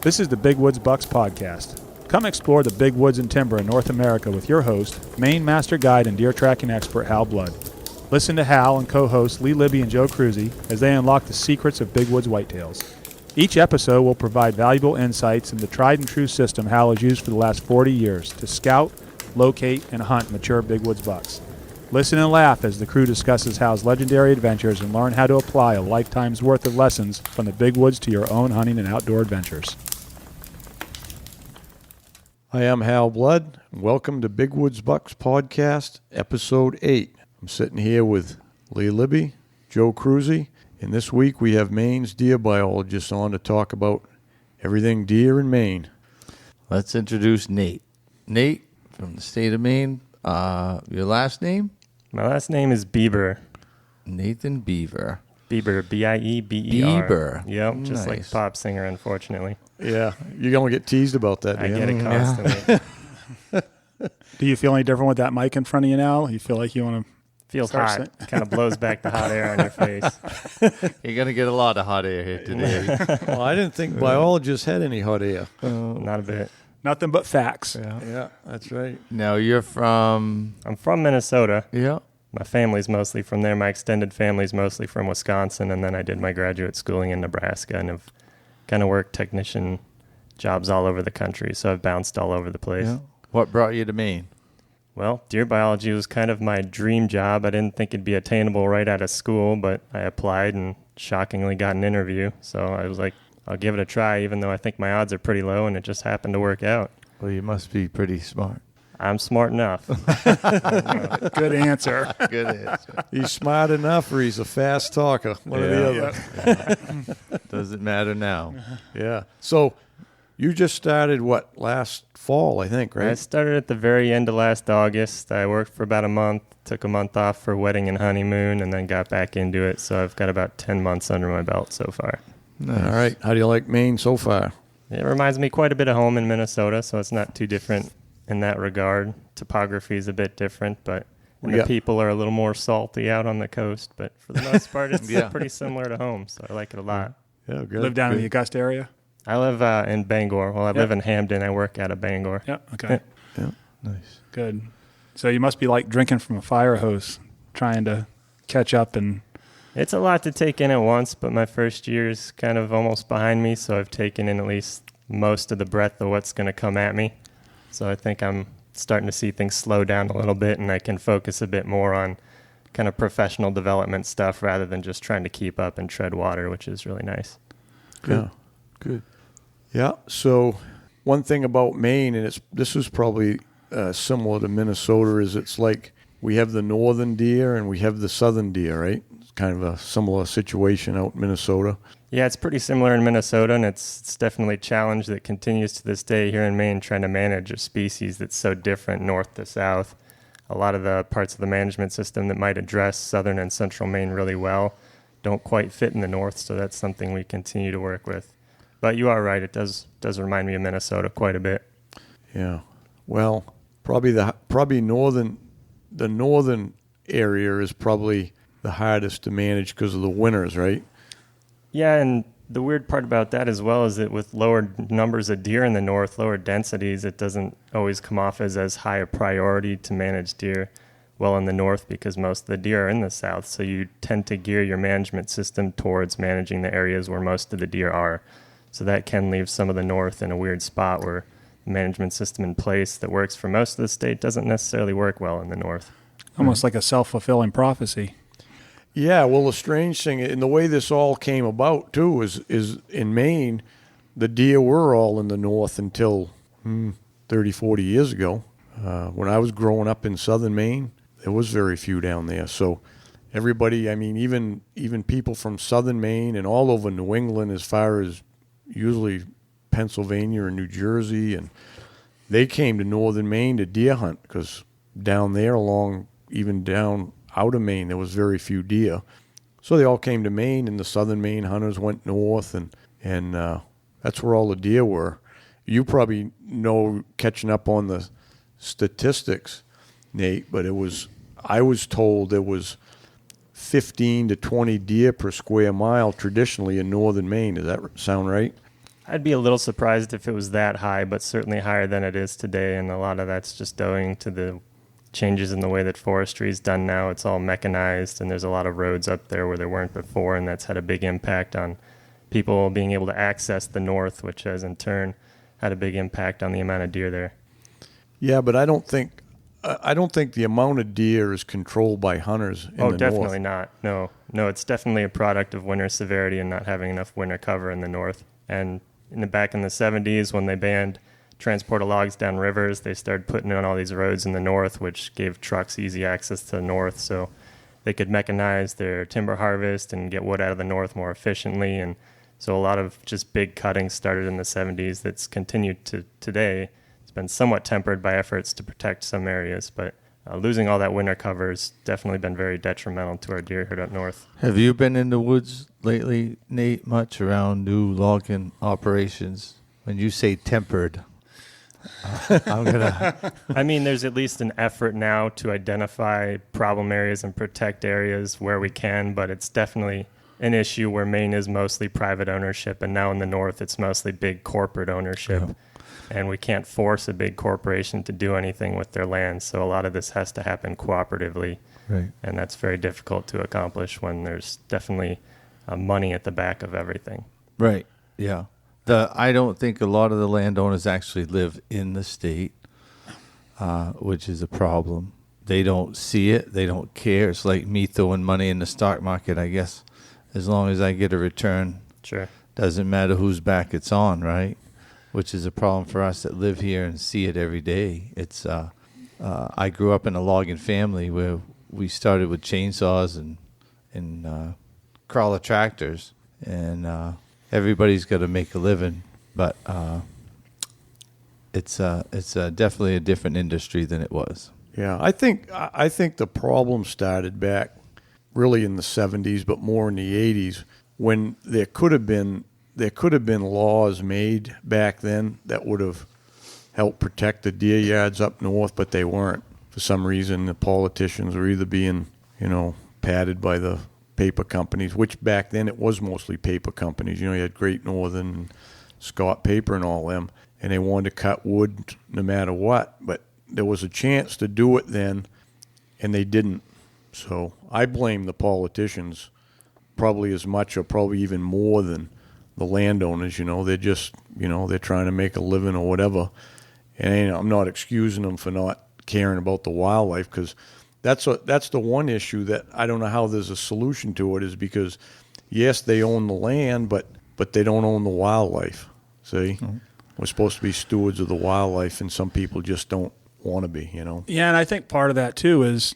This is the Big Woods Bucks podcast. Come explore the big woods and timber in North America with your host, Maine master guide and deer tracking expert Hal Blood. Listen to Hal and co-hosts Lee Libby and Joe Cruzy as they unlock the secrets of big woods whitetails. Each episode will provide valuable insights into the tried and true system Hal has used for the last 40 years to scout, locate, and hunt mature big woods bucks. Listen and laugh as the crew discusses Hal's legendary adventures and learn how to apply a lifetime's worth of lessons from the big woods to your own hunting and outdoor adventures. Hi, I'm Hal Blood. Welcome to Big Woods Bucks Podcast, Episode 8. I'm sitting here with Lee Libby, Joe Cruzy, and this week we have Maine's deer biologist on to talk about everything deer in Maine. Let's introduce Nate. Nate from the state of Maine. Your last name? My last name is Bieber. Nathan Beaver. Bieber, Bieber. Bieber. Yep, just like Nice. pop singer, unfortunately. Yeah, you're going to get teased about that, I man. get it constantly. Do you feel any different with that mic in front of you now? You feel like you want to... Feels Start hot. Kind of blows back the hot air on your face. You're going to get a lot of hot air here today. Well, I didn't think biologists had any hot air. Not a bit. Nothing but facts. Yeah, that's right. Now, you're from... I'm from Minnesota. Yeah. My family's mostly from there. My extended family's mostly from Wisconsin. And then I did my graduate schooling in Nebraska and have kind of worked technician jobs all over the country. So I've bounced all over the place. Yeah. What brought you to Maine? Well, deer biology was kind of my dream job. I didn't think it'd be attainable right out of school, but I applied and shockingly got an interview. So I was like, I'll give it a try, even though I think my odds are pretty low, and it just happened to work out. Well, you must be pretty smart. I'm smart enough. Good answer. Good answer. He's smart enough or he's a fast talker. One or the other. Doesn't matter now. Yeah. So you just started, last fall, I think, I right? started at the very end of last August. I worked for about a month, took a month off for wedding and honeymoon, and then got back into it. So I've got about 10 months under my belt so far. Nice. All right. How do you like Maine so far? It reminds me quite a bit of home in Minnesota, so it's not too different in that regard. Topography is a bit different, but the people are a little more salty out on the coast. But for the most part, it's pretty similar to home, so I like it a lot. Yeah, good. Live down in the Augusta area? I live in Bangor. Well, I live in Hamden. I work out of Bangor. Yeah, okay. Yeah, nice. Good. So you must be like drinking from a fire hose, trying to catch up and... It's a lot to take in at once, but my first year is kind of almost behind me, so I've taken in at least most of the breadth of what's going to come at me. So I think I'm starting to see things slow down a little bit, and I can focus a bit more on kind of professional development stuff rather than just trying to keep up and tread water, which is really nice. Yeah, good. Yeah, so one thing about Maine, and this is probably similar to Minnesota, is it's like we have the northern deer and we have the southern deer, right? It's kind of a similar situation out in Minnesota. Yeah, it's pretty similar in Minnesota, and it's definitely a challenge that continues to this day here in Maine, trying to manage a species that's so different north to south. A lot of the parts of the management system that might address southern and central Maine really well don't quite fit in the north, so that's something we continue to work with. But you are right, it does remind me of Minnesota quite a bit. Yeah. Well, probably northern area is probably the hardest to manage because of the winters, right? Yeah, and the weird part about that as well is that with lower numbers of deer in the north, lower densities, it doesn't always come off as high a priority to manage deer well in the north because most of the deer are in the south. So you tend to gear your management system towards managing the areas where most of the deer are. So that can leave some of the north in a weird spot where the management system in place that works for most of the state doesn't necessarily work well in the north. Almost like a self-fulfilling prophecy. Yeah, well, the strange thing, and the way this all came about, too, is in Maine, the deer were all in the north until 30, 40 years ago. When I was growing up in southern Maine, there was very few down there. So everybody, I mean, even people from southern Maine and all over New England as far as usually Pennsylvania and New Jersey, and they came to northern Maine to deer hunt because down there even down out of Maine, there was very few deer. So they all came to Maine, and the southern Maine hunters went north, and that's where all the deer were. You probably know, catching up on the statistics, Nate, but I was told there was 15 to 20 deer per square mile traditionally in northern Maine. Does that sound right? I'd be a little surprised if it was that high, but certainly higher than it is today. And a lot of that's just owing to the changes in the way that forestry is done now. It's all mechanized, and there's a lot of roads up there where there weren't before, and that's had a big impact on people being able to access the north, which has in turn had a big impact on the amount of deer there. Yeah, but I don't think the amount of deer is controlled by hunters in the north. Oh, definitely not. No, it's definitely a product of winter severity and not having enough winter cover in the north. And back in the 70s, when they banned transport of logs down rivers, they started putting in all these roads in the north, which gave trucks easy access to the north, so they could mechanize their timber harvest and get wood out of the north more efficiently. And so a lot of just big cutting started in the 70s that's continued to today. It's been somewhat tempered by efforts to protect some areas, but losing all that winter cover has definitely been very detrimental to our deer herd up north. Have you been in the woods lately, Nate, much around new logging operations? When you say tempered, I'm going to... I mean, there's at least an effort now to identify problem areas and protect areas where we can, but it's definitely an issue where Maine is mostly private ownership, and now in the north it's mostly big corporate ownership. Yeah. And we can't force a big corporation to do anything with their land, so a lot of this has to happen cooperatively. Right. And that's very difficult to accomplish when there's definitely money at the back of everything. Right, yeah. I don't think a lot of the landowners actually live in the state, which is a problem. They don't see it. They don't care. It's like me throwing money in the stock market, I guess. As long as I get a return, sure. Doesn't matter whose back it's on, right? Which is a problem for us that live here and see it every day. It's I grew up in a logging family where we started with chainsaws and crawler tractors, and everybody's got to make a living, but it's definitely a different industry than it was. Yeah, I think the problem started back really in the 70s, but more in the 80s, when there could have been laws made back then that would have helped protect the deer yards up north, but they weren't. For some reason, the politicians were either being, padded by the paper companies, which back then it was mostly paper companies. You had Great Northern, and Scott Paper and all them, and they wanted to cut wood no matter what. But there was a chance to do it then, and they didn't. So I blame the politicians probably as much or probably even more than the landowners. They're just, they're trying to make a living or whatever. And I'm not excusing them for not caring about the wildlife, because that's the one issue that I don't know how there's a solution to it, is because, yes, they own the land, but they don't own the wildlife. See? Mm-hmm. We're supposed to be stewards of the wildlife, and some people just don't want to be, Yeah, and I think part of that, too, is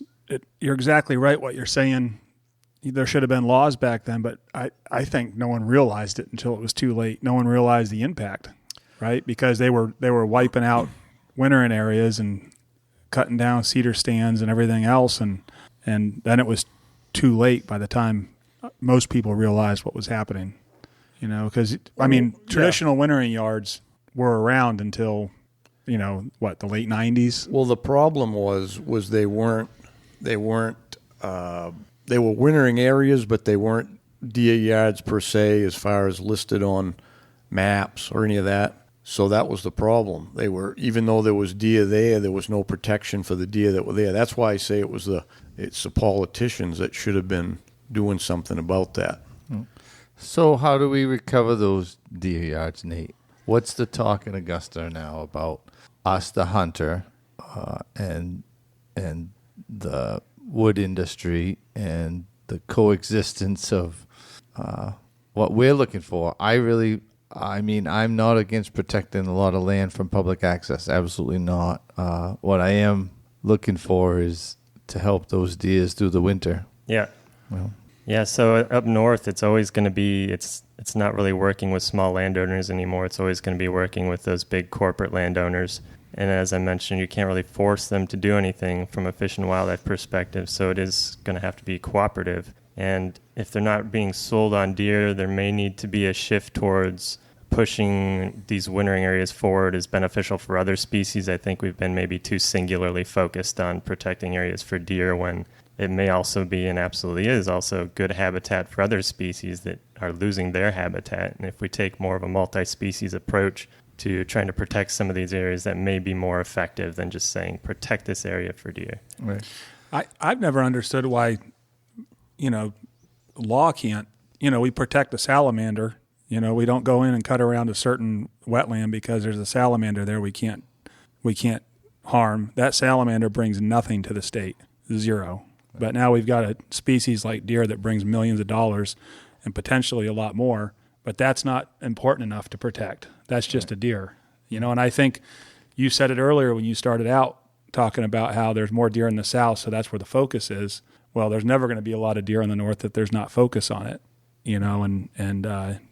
you're exactly right what you're saying. There should have been laws back then, but I think no one realized it until it was too late. No one realized the impact, right? Because they were wiping out wintering areas and cutting down cedar stands and everything else, and then it was too late by the time most people realized what was happening. Because traditional wintering yards were around until the late 90s. Well, the problem was they were wintering areas, but they weren't deer yards per se as far as listed on maps or any of that. So that was the problem. Even though there was deer there was no protection for the deer that were there. That's why I say it's the politicians that should have been doing something about that. So how do we recover those deer yards, Nate? What's the talk in Augusta now about us, the hunter, and the wood industry and the coexistence of what we're looking for? I'm not against protecting a lot of land from public access. Absolutely not. What I am looking for is to help those deers through the winter. Yeah. Well. Yeah, so up north, it's always going to be, it's not really working with small landowners anymore. It's always going to be working with those big corporate landowners. And as I mentioned, you can't really force them to do anything from a fish and wildlife perspective, so it is going to have to be cooperative. And if they're not being sold on deer, there may need to be a shift towards pushing these wintering areas forward as beneficial for other species. I think we've been maybe too singularly focused on protecting areas for deer when it may also be, and absolutely is, also good habitat for other species that are losing their habitat. And if we take more of a multi-species approach to trying to protect some of these areas, that may be more effective than just saying protect this area for deer. Right. I've never understood why, law can't, we protect the salamander. We don't go in and cut around a certain wetland because there's a salamander there we can't harm. That salamander brings nothing to the state, zero. Right. But now we've got a species like deer that brings millions of dollars and potentially a lot more, but that's not important enough to protect. That's just a deer, and I think you said it earlier when you started out talking about how there's more deer in the south, so that's where the focus is. Well, there's never going to be a lot of deer in the north if there's not focus on it, and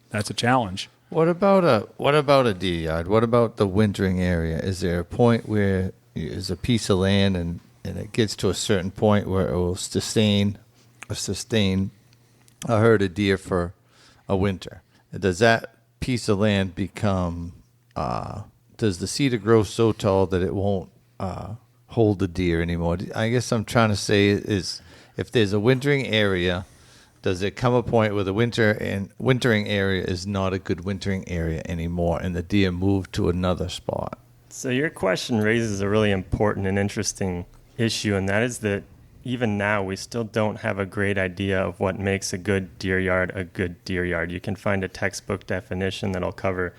that's a challenge. What about a deer yard? What about the wintering area? Is there a point where there's a piece of land and it gets to a certain point where it will sustain a herd of deer for a winter? Does that piece of land become, does the cedar grow so tall that it won't hold the deer anymore? I guess I'm trying to say is if there's a wintering area, does it come a point where the wintering area is not a good wintering area anymore and the deer move to another spot? So your question raises a really important and interesting issue, and that is that even now we still don't have a great idea of what makes a good deer yard a good deer yard. You can find a textbook definition that'll cover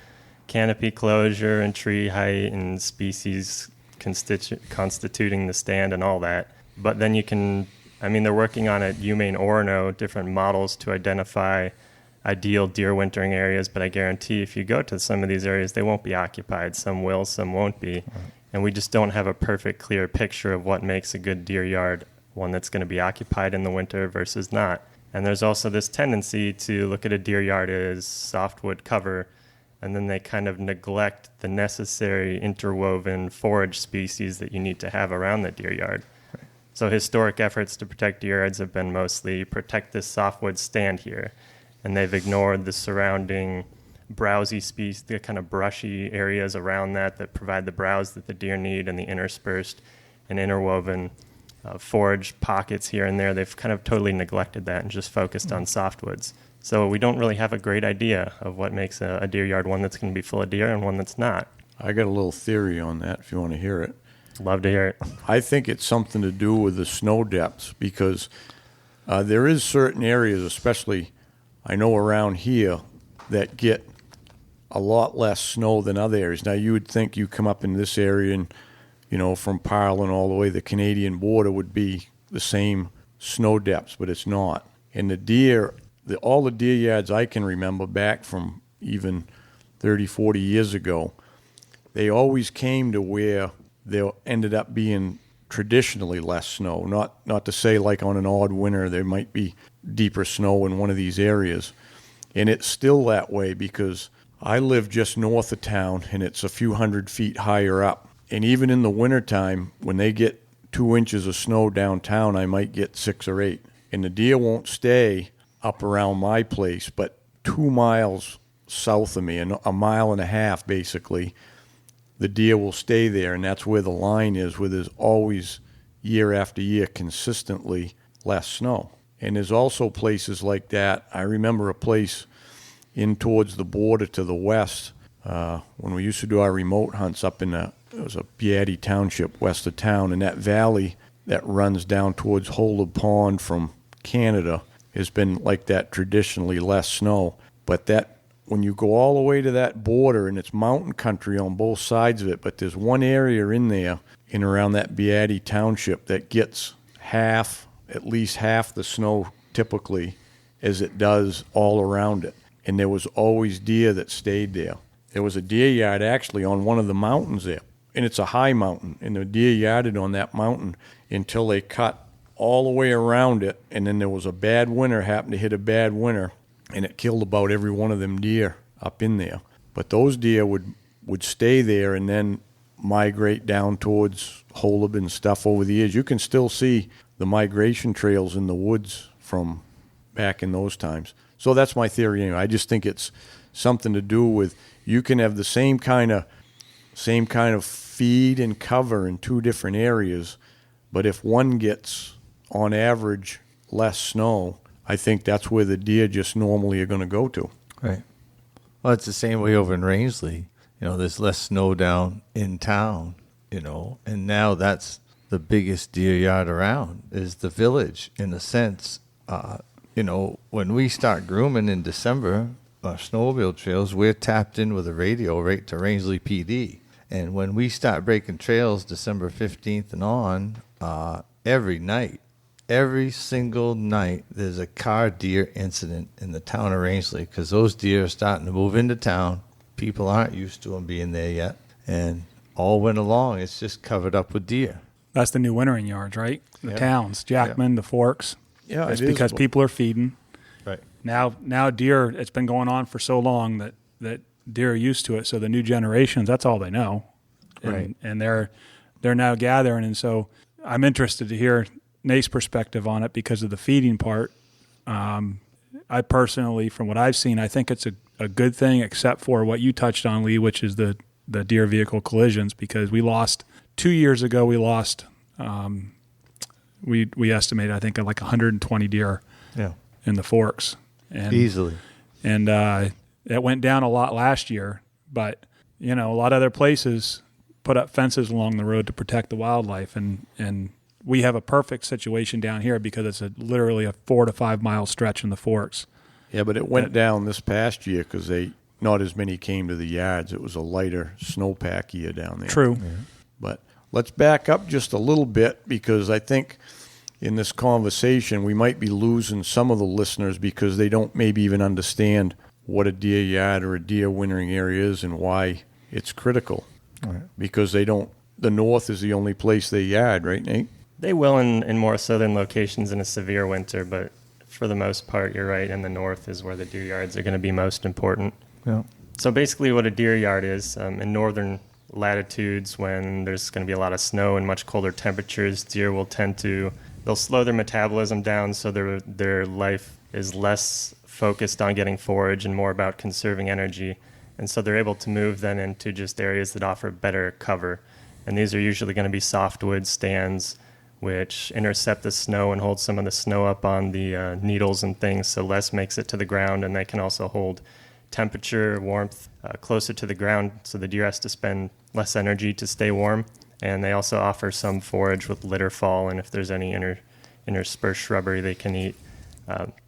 canopy closure and tree height and species constituting the stand and all that. But then they're working on at Maine Orono different models to identify ideal deer wintering areas, but I guarantee if you go to some of these areas, they won't be occupied. Some will, some won't be. Right. And we just don't have a perfect, clear picture of what makes a good deer yard, one that's going to be occupied in the winter versus not. And there's also this tendency to look at a deer yard as softwood cover, and then they kind of neglect the necessary interwoven forage species that you need to have around the deer yard. Right. So historic efforts to protect deer yards have been mostly protect this softwood stand here, and they've ignored the surrounding browsy species, the kind of brushy areas around that provide the browse that the deer need, and the interspersed and interwoven forage pockets here and there. They've kind of totally neglected that and just focused on softwoods. So we don't really have a great idea of what makes a deer yard one that's going to be full of deer and one that's not. I got a little theory on that if you want to hear it. Love to hear it. I think it's something to do with the snow depths because there is certain areas, especially I know around here, that get a lot less snow than other areas. Now, you would think you come up in this area and, from Parlin all the way to the Canadian border would be the same snow depths, but it's not. And the deer, all the deer yards I can remember back from even 30, 40 years ago, they always came to where there ended up being traditionally less snow. Not to say like on an odd winter there might be deeper snow in one of these areas. And it's still that way because I live just north of town and it's a few hundred feet higher up. And even in the wintertime, when they get 2 inches of snow downtown, I might get 6 or 8. And the deer won't stay up around my place, but 2 miles south of me, and a mile and a half basically, the deer will stay there. And that's where the line is, where there's always, year after year, consistently less snow. And there's also places like that. I remember a place in towards the border to the west when we used to do our remote hunts up in it was a Beatty Township west of town, and that valley that runs down towards Holder Pond from Canada has been like that traditionally, less snow. But that when you go all the way to that border, and it's mountain country on both sides of it, but there's one area in there in around that Beatty Township that gets at least half the snow typically as it does all around it. And there was always deer that stayed there. There was a deer yard actually on one of the mountains there. And it's a high mountain. And the deer yarded on that mountain until they cut all the way around it. And then there was a bad winter, happened to hit a bad winter. And it killed about every one of them deer up in there. But those deer would stay there and then migrate down towards Holub and stuff over the years. You can still see the migration trails in the woods from back in those times. So that's my theory anyway. I just think it's something to do with you can have the same kind of feed and cover in 2 different areas, but if one gets on average, less snow, I think that's where the deer just normally are going to go to. Right. Well, it's the same way over in Rangeley. There's less snow down in town, and now that's the biggest deer yard around is the village in a sense. When we start grooming in December, our snowmobile trails, we're tapped in with a radio right to Rangeley PD. And when we start breaking trails December 15th and on, every single night, there's a car deer incident in the town of Rangeley because those deer are starting to move into town. People aren't used to them being there yet. And all winter long, it's just covered up with deer. That's the new wintering yards, right? The Yeah. towns, Jackman, the Forks. Yeah, It's it is. because people are feeding. Right. Now deer, it's been going on for so long that deer are used to it. So the new generations, that's all they know. And, Right. and they're now gathering. And so I'm interested to hear Nate's perspective on it because of the feeding part. I personally, from what I've seen, I think it's a good thing, except for what you touched on, Lee, which is the deer vehicle collisions, because we lost 2 years ago. We lost, we estimate, I think, like 120 deer Yeah. in the Forks, and Easily. and it went down a lot last year. But a lot of other places put up fences along the road to protect the wildlife, and we have a perfect situation down here because it's literally a 4 to 5 mile stretch in the Forks. Yeah, but it went down this past year because not as many came to the yards. It was a lighter snowpack year down there. True. Yeah. But let's back up just a little bit because I think in this conversation we might be losing some of the listeners because they don't maybe even understand what a deer yard or a deer wintering area is and why it's critical. All right. Because they don't. The north is the only place they yard, right, Nate? They will in more southern locations in a severe winter, but for the most part, you're right, in the north is where the deer yards are going to be most important. Yeah. So basically what a deer yard is, in northern latitudes when there's going to be a lot of snow and much colder temperatures, deer will they'll slow their metabolism down so their life is less focused on getting forage and more about conserving energy. And so they're able to move then into just areas that offer better cover. And these are usually going to be softwood stands, which intercept the snow and hold some of the snow up on the needles and things, so less makes it to the ground, and they can also hold temperature, warmth closer to the ground, so the deer has to spend less energy to stay warm. And they also offer some forage with litter fall, and if there's any interspersed shrubbery, they can eat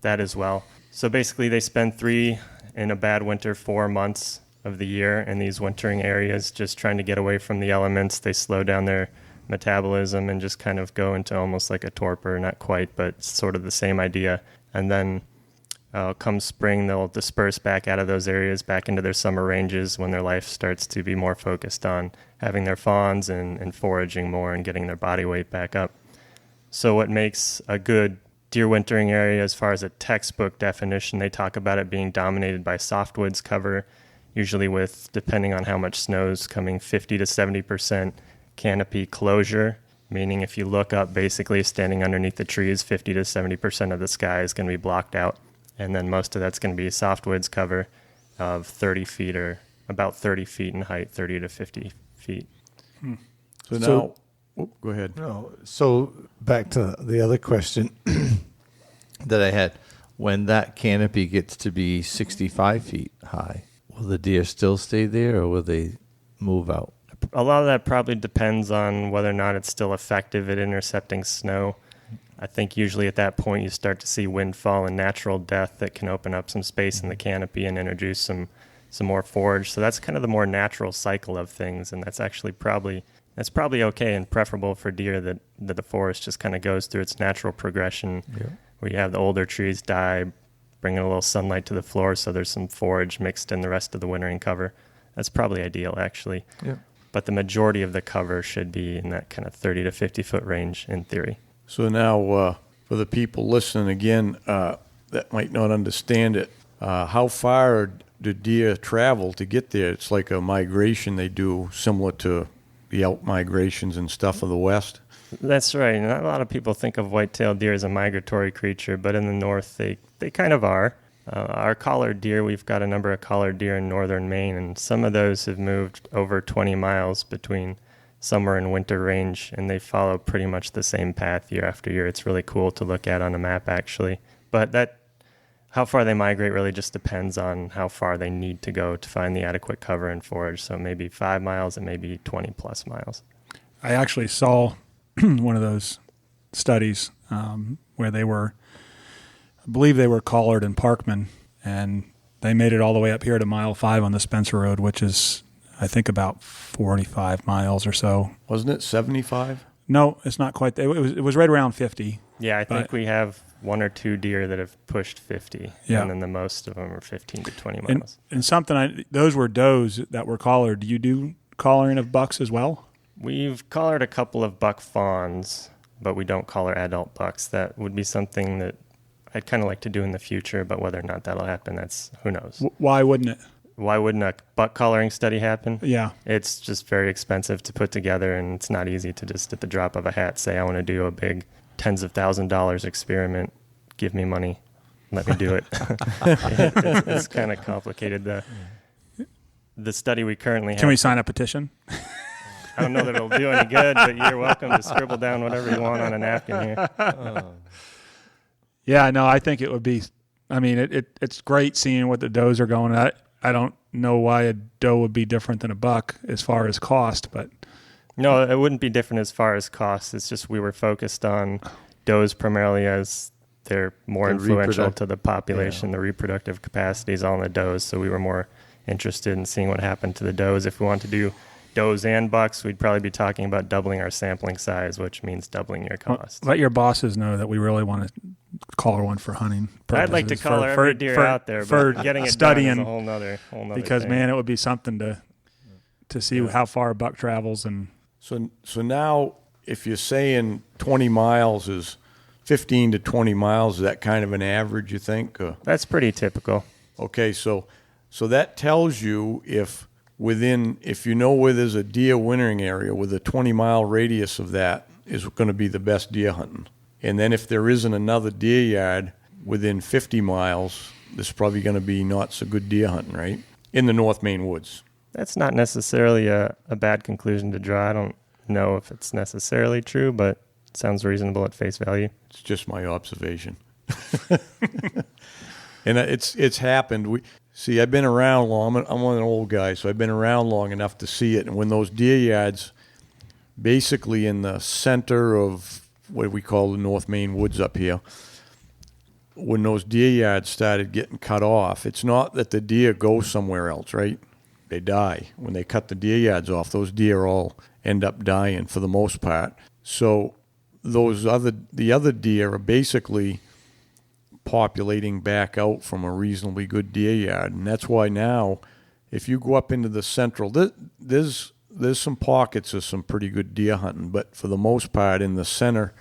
that as well. So basically, they spend in a bad winter, 4 months of the year in these wintering areas, just trying to get away from the elements. They slow down their metabolism and just kind of go into almost like a torpor, not quite, but sort of the same idea. And then come spring, they'll disperse back out of those areas, back into their summer ranges when their life starts to be more focused on having their fawns and foraging more and getting their body weight back up. So what makes a good deer wintering area, as far as a textbook definition, they talk about it being dominated by softwoods cover, usually with, depending on how much snow's coming, 50 to 70% canopy closure, meaning if you look up, basically standing underneath the trees, 50 to 70% of the sky is going to be blocked out. And then most of that's going to be softwoods cover of 30 feet or about 30 feet in height, 30 to 50 feet. So now, go ahead. No. So back to the other question that I had. When that canopy gets to be 65 feet high, will the deer still stay there or will they move out? A lot of that probably depends on whether or not it's still effective at intercepting snow. I think usually at that point you start to see windfall and natural death that can open up some space in the canopy and introduce some more forage. So that's kind of the more natural cycle of things, and that's probably okay and preferable for deer that the forest just kind of goes through its natural progression, where you have the older trees die, bringing a little sunlight to the floor so there's some forage mixed in the rest of the wintering cover. That's probably ideal, actually. Yeah. But the majority of the cover should be in that kind of 30 to 50 foot range in theory. So now, for the people listening again that might not understand it, how far do deer travel to get there? It's like a migration they do, similar to the out migrations and stuff of the West. That's right. Not a lot of people think of white-tailed deer as a migratory creature, but in the north they kind of are. Our collared deer, we've got a number of collared deer in northern Maine, and some of those have moved over 20 miles between summer and winter range, and they follow pretty much the same path year after year. It's really cool to look at on a map, actually. But how far they migrate really just depends on how far they need to go to find the adequate cover and forage. So maybe 5 miles and maybe 20 plus miles. I actually saw one of those studies where they were, I believe they were collared in Parkman, and they made it all the way up here to mile 5 on the Spencer Road, which is, I think, about 45 miles or so. Wasn't it 75? No, it's not quite. It was right around 50. Yeah, I think we have 1 or 2 deer that have pushed 50, Yeah. and then the most of them are 15 to 20 miles. And something, those were does that were collared. Do you do collaring of bucks as well? We've collared a couple of buck fawns, but we don't collar adult bucks. That would be something that I'd kind of like to do in the future, but whether or not that'll happen, who knows. Why wouldn't it? Why wouldn't a buck collaring study happen? Yeah. It's just very expensive to put together, and it's not easy to just at the drop of a hat say, I want to do a big tens of $1,000s experiment. Give me money. Let me do it. It's kind of complicated. The study we currently have. Can we sign a petition? I don't know that it'll do any good, but you're welcome to scribble down whatever you want on a napkin here. Yeah, no, I think it would be. I mean, it's great seeing what the does are going at. I don't know why a doe would be different than a buck as far as cost, but no, it wouldn't be different as far as cost. It's just we were focused on does primarily as they're more influential to the population. The reproductive capacity is all in the does, so we were more interested in seeing what happened to the does. If we want to do does and bucks, we'd probably be talking about doubling our sampling size, which means doubling your cost. Let your bosses know that we really want to collar one for hunting purposes. I'd like to collar every deer out there, for but getting it studying done is a whole nother because thing. Man, it would be something to see how far a buck travels. And so now, if you're saying 20 miles is 15 to 20 miles, is that kind of an average, you think? That's pretty typical. Okay, so that tells you if you know where there's a deer wintering area with a 20-mile radius of that is going to be the best deer hunting. And then if there isn't another deer yard within 50 miles, there's probably going to be not so good deer hunting, right? In the North Maine woods. That's not necessarily a bad conclusion to draw. I don't know if it's necessarily true, but it sounds reasonable at face value. It's just my observation. And it's happened. I've been around long. I'm one of the old guys, so I've been around long enough to see it. And when those deer yards, basically in the center of what we call the North Maine woods up here, when those deer yards started getting cut off, it's not that the deer go somewhere else, right? They die. When they cut the deer yards off, those deer all end up dying for the most part. So the other deer are basically populating back out from a reasonably good deer yard. And that's why now, if you go up into the central, there's some pockets of some pretty good deer hunting, but for the most part in the center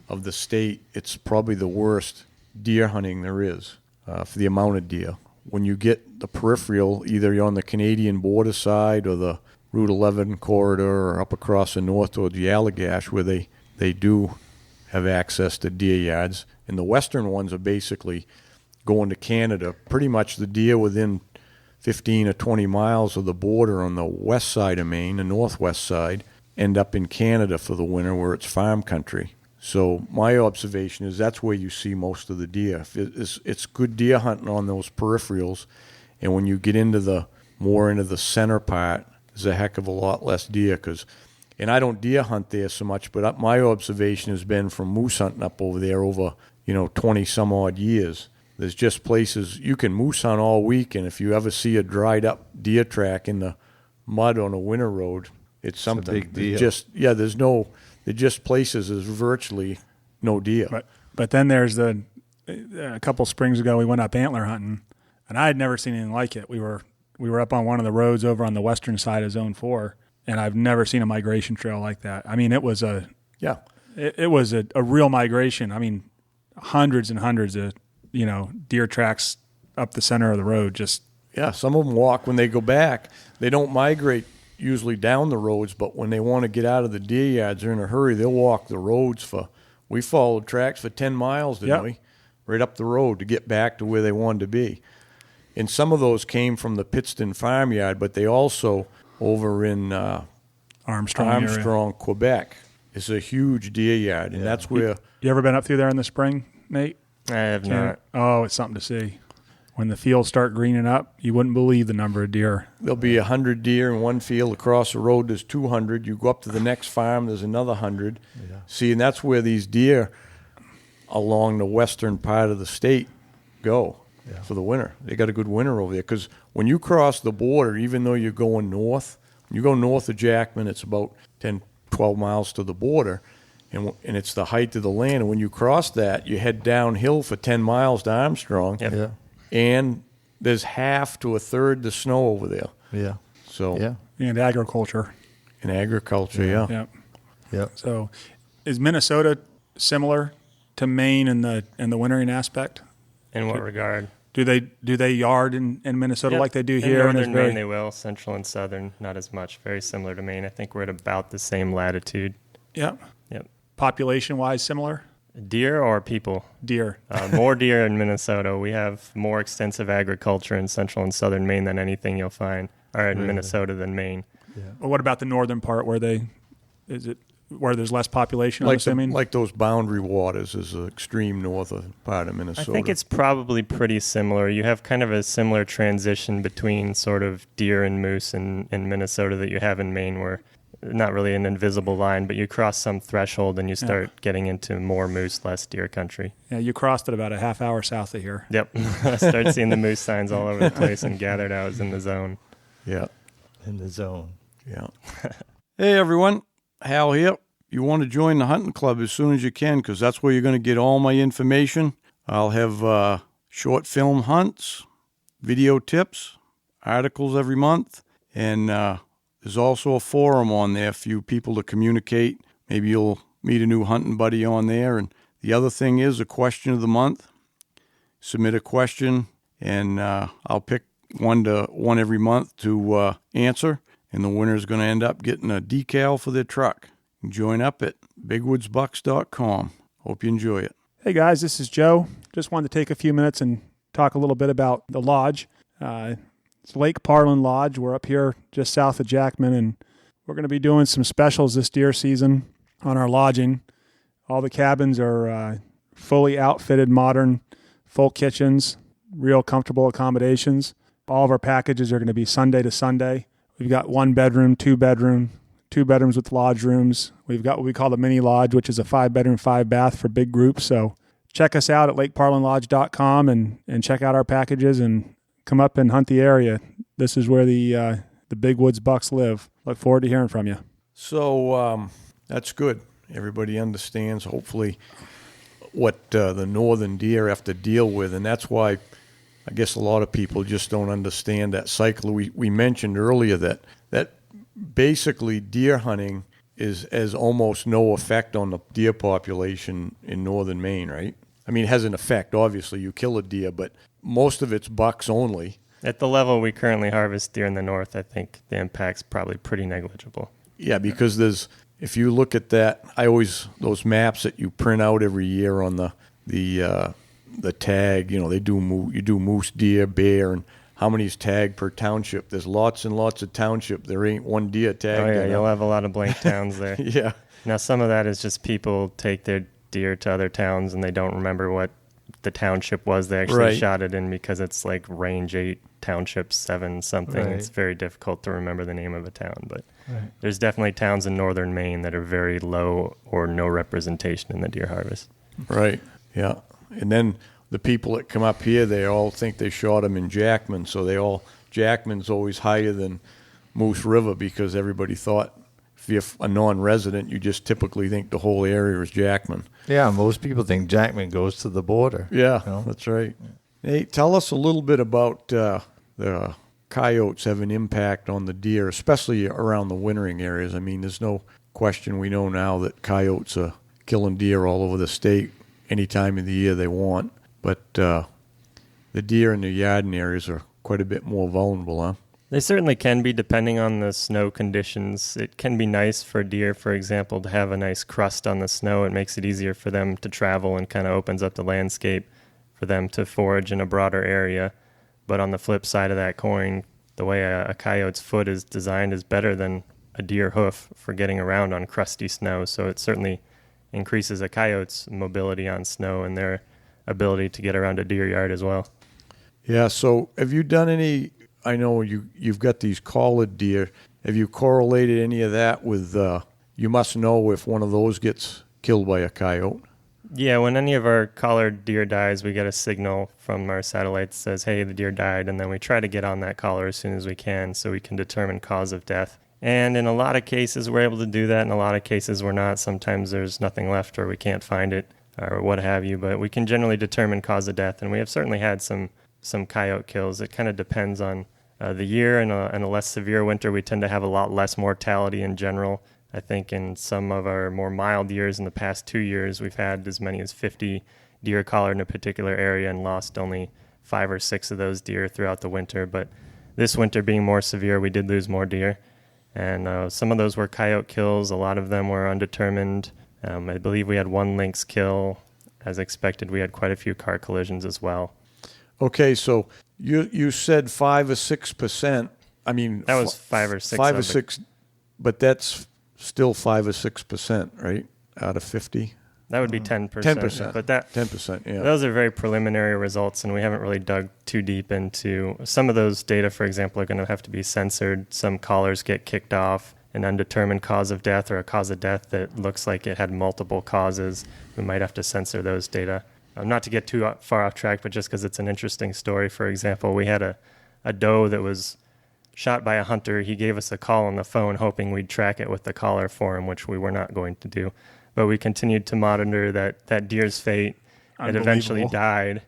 of the state, it's probably the worst deer hunting there is for the amount of deer. When you get the peripheral, either you're on the Canadian border side or the Route 11 corridor or up across the north towards the Allagash, where they do have access to deer yards. And the western ones are basically going to Canada. Pretty much the deer within 15 or 20 miles of the border on the west side of Maine, the northwest side, end up in Canada for the winter where it's farm country. So my observation is that's where you see most of the deer. It's good deer hunting on those peripherals, and when you get into more into the center part, there's a heck of a lot less deer. And I don't deer hunt there so much, but my observation has been from moose hunting up over there over 20 some odd years. There's just places you can moose hunt all week, and if you ever see a dried up deer track in the mud on a winter road, it's something. A big deal. They're just places. There's virtually no deer. But then there's a couple springs ago we went up antler hunting, and I had never seen anything like it. We were up on one of the roads over on the western side of Zone 4, and I've never seen a migration trail like that. I mean, it was a real migration. I mean, hundreds and hundreds of deer tracks up the center of the road. Some of them walk when they go back. They don't migrate usually down the roads, but when they want to get out of the deer yards, they're in a hurry. They'll walk the roads we followed tracks for 10 miles, didn't we? Right up the road to get back to where they wanted to be. And some of those came from the Pittston farmyard, but they also over in Armstrong, Quebec is a huge deer yard, and that's where. You ever been up through there in the spring, Nate? I have not. Oh, it's something to see. When the fields start greening up, you wouldn't believe the number of deer. There'll be 100 deer in one field. Across the road, there's 200. You go up to the next farm, there's another 100. Yeah. See, and that's where these deer along the western part of the state go for the winter. They got a good winter over there because when you cross the border, even though you're going north, when you go north of Jackman, it's about 10, 12 miles to the border, and it's the height of the land. And when you cross that, you head downhill for 10 miles to Armstrong. Yep. Yeah. And there's half to a third the snow over there. Yeah. So And agriculture. In agriculture, yeah. Yeah. So, is Minnesota similar to Maine in the wintering aspect? In what regard? Do they yard in Minnesota like they do here? In northern Maine, they will. Central and southern, not as much. Very similar to Maine. I think we're at about the same latitude. Yep. Yep. Population-wise, similar? Deer or people? Deer. More deer in Minnesota. We have more extensive agriculture in central and southern Maine than anything you'll find, or in Minnesota than Maine. Yeah. Well, what about the northern part where there's less population, I'm assuming? Like those boundary waters is the extreme northern part of Minnesota. I think it's probably pretty similar. You have kind of a similar transition between sort of deer and moose in Minnesota that you have in Maine, where not really an invisible line, but you cross some threshold and you start getting into more moose, less deer country. Yeah, you crossed it about a half hour south of here. Yep. Start seeing the moose signs all over the place and gathered I was in the zone. Yeah. In the zone. Yeah. Hey, everyone. Hal here. You want to join the hunting club as soon as you can because that's where you're going to get all my information. I'll have short film hunts, video tips, articles every month, and there's also a forum on there for you people to communicate. Maybe you'll meet a new hunting buddy on there. And the other thing is a question of the month. Submit a question, and I'll pick one every month to answer. And the winner's going to end up getting a decal for their truck. Join up at bigwoodsbucks.com. Hope you enjoy it. Hey guys, this is Joe. Just wanted to take a few minutes and talk a little bit about the lodge. It's Lake Parlin Lodge. We're up here just south of Jackman, and we're going to be doing some specials this deer season on our lodging. All the cabins are fully outfitted, modern, full kitchens, real comfortable accommodations. All of our packages are going to be Sunday to Sunday. We've got 1 bedroom, 2 bedroom, 2 bedrooms with lodge rooms. We've got what we call the mini lodge, which is a 5-bedroom, 5-bath for big groups. So check us out at lakeparlinlodge.com and check out our packages and come up and hunt the area. This is where the Big Woods Bucks live. Look forward to hearing from you. So that's good. Everybody understands, hopefully, what the northern deer have to deal with, and that's why I guess a lot of people just don't understand that cycle. We mentioned earlier that basically deer hunting has almost no effect on the deer population in northern Maine, right? I mean, it has an effect. Obviously, you kill a deer, but most of it's bucks only. At the level we currently harvest deer in the north, I think the impact's probably pretty negligible. Yeah, because if you look at that, those maps that you print out every year on the tag, you do moose, deer, bear, and how many is tagged per township. There's lots and lots of township. There ain't one deer tagged. Oh yeah, you'll have a lot of blank towns there. Yeah. Now some of that is just people take their deer to other towns and they don't remember what the township was they actually shot it in because it's like range 8, township 7 something. Right. It's very difficult to remember the name of a town, but there's definitely towns in northern Maine that are very low or no representation in the deer harvest. Right. Yeah. And then the people that come up here, they all think they shot them in Jackman, so Jackman's always higher than Moose River because everybody thought if you're a non-resident, you just typically think the whole area is Jackman. Yeah, most people think Jackman goes to the border. Yeah, that's right. Hey, tell us a little bit about the coyotes have an impact on the deer, especially around the wintering areas. I mean, there's no question we know now that coyotes are killing deer all over the state any time of the year they want. But the deer in the Yarden areas are quite a bit more vulnerable, huh? They certainly can be, depending on the snow conditions. It can be nice for deer, for example, to have a nice crust on the snow. It makes it easier for them to travel and kind of opens up the landscape for them to forage in a broader area. But on the flip side of that coin, the way a coyote's foot is designed is better than a deer hoof for getting around on crusty snow. So it certainly increases a coyote's mobility on snow and their ability to get around a deer yard as well. Yeah, so have you done any, I know you've got these collared deer, have you correlated any of that with, you must know if one of those gets killed by a coyote? Yeah, when any of our collared deer dies, we get a signal from our satellite that says, hey, the deer died, and then we try to get on that collar as soon as we can so we can determine cause of death. And in a lot of cases, we're able to do that. In a lot of cases, we're not. Sometimes there's nothing left or we can't find it or what have you, but we can generally determine cause of death, and we have certainly had some coyote kills. It kind of depends on the year. In a less severe winter, we tend to have a lot less mortality in general. I think in some of our more mild years in the past 2 years, we've had as many as 50 deer collared in a particular area and lost only 5 or 6 of those deer throughout the winter. But this winter being more severe, we did lose more deer. And some of those were coyote kills. A lot of them were undetermined. I believe we had 1 lynx kill. As expected, we had quite a few car collisions as well. Okay, so you said 5 or 6%. I mean, that was 5 or 6. 5 or 6, but that's still 5 or 6%, right? Out of 50. That would be 10%. 10%. But that 10%. Yeah. those are very preliminary results, and we haven't really dug too deep into some of those data. For example, are going to have to be censored. Some collars get kicked off. An undetermined cause of death or a cause of death that looks like it had multiple causes. We might have to censor those data. Not to get too far off track, but just because it's an interesting story. For example, we had a doe that was shot by a hunter. He gave us a call on the phone hoping we'd track it with the collar for him, which we were not going to do. But we continued to monitor that deer's fate. It eventually died.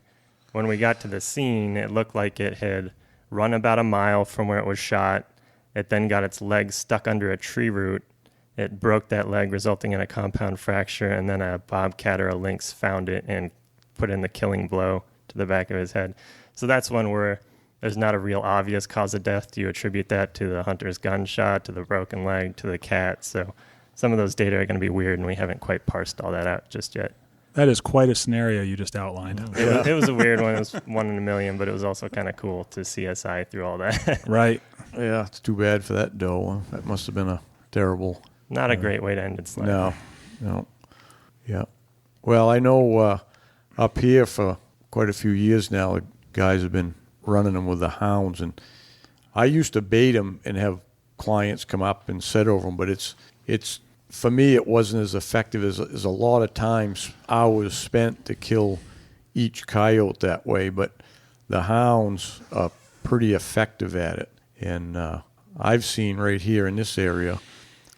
When we got to the scene, it looked like it had run about a mile from where it was shot. It then got its leg stuck under a tree root. It broke that leg, resulting in a compound fracture, and then a bobcat or a lynx found it and put in the killing blow to the back of his head. So that's one where there's not a real obvious cause of death. Do you attribute that to the hunter's gunshot, to the broken leg, to the cat? So some of those data are going to be weird, and we haven't quite parsed all that out just yet. That is quite a scenario you just outlined. It was a weird one. It was 1 in a million, but it was also kind of cool to CSI through all that. Right. Yeah, it's too bad for that doe. That must have been a terrible... Not a great way to end its life. No. Yeah. Well, I know up here for quite a few years now, the guys have been running them with the hounds, and I used to bait them and have clients come up and sit over them, but it's for me, it wasn't as effective as a lot of times hours spent to kill each coyote that way, but the hounds are pretty effective at it. And I've seen right here in this area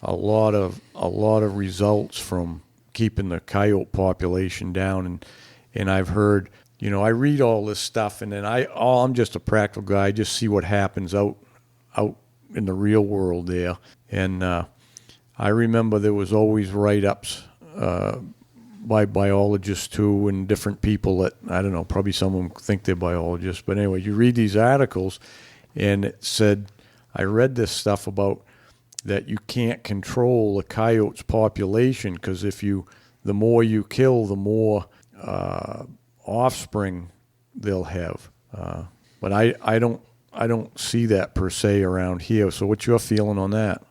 a lot of results from keeping the coyote population down. And I've heard, I read all this stuff, and then I'm just a practical guy. I just see what happens out in the real world there. And I remember there was always write-ups by biologists too, and different people that, I don't know, probably some of them think they're biologists. But anyway, you read these articles, and it said, I read this stuff about that you can't control a coyote's population because the more you kill, the more offspring they'll have. But I don't see that per se around here. So what's your feeling on that?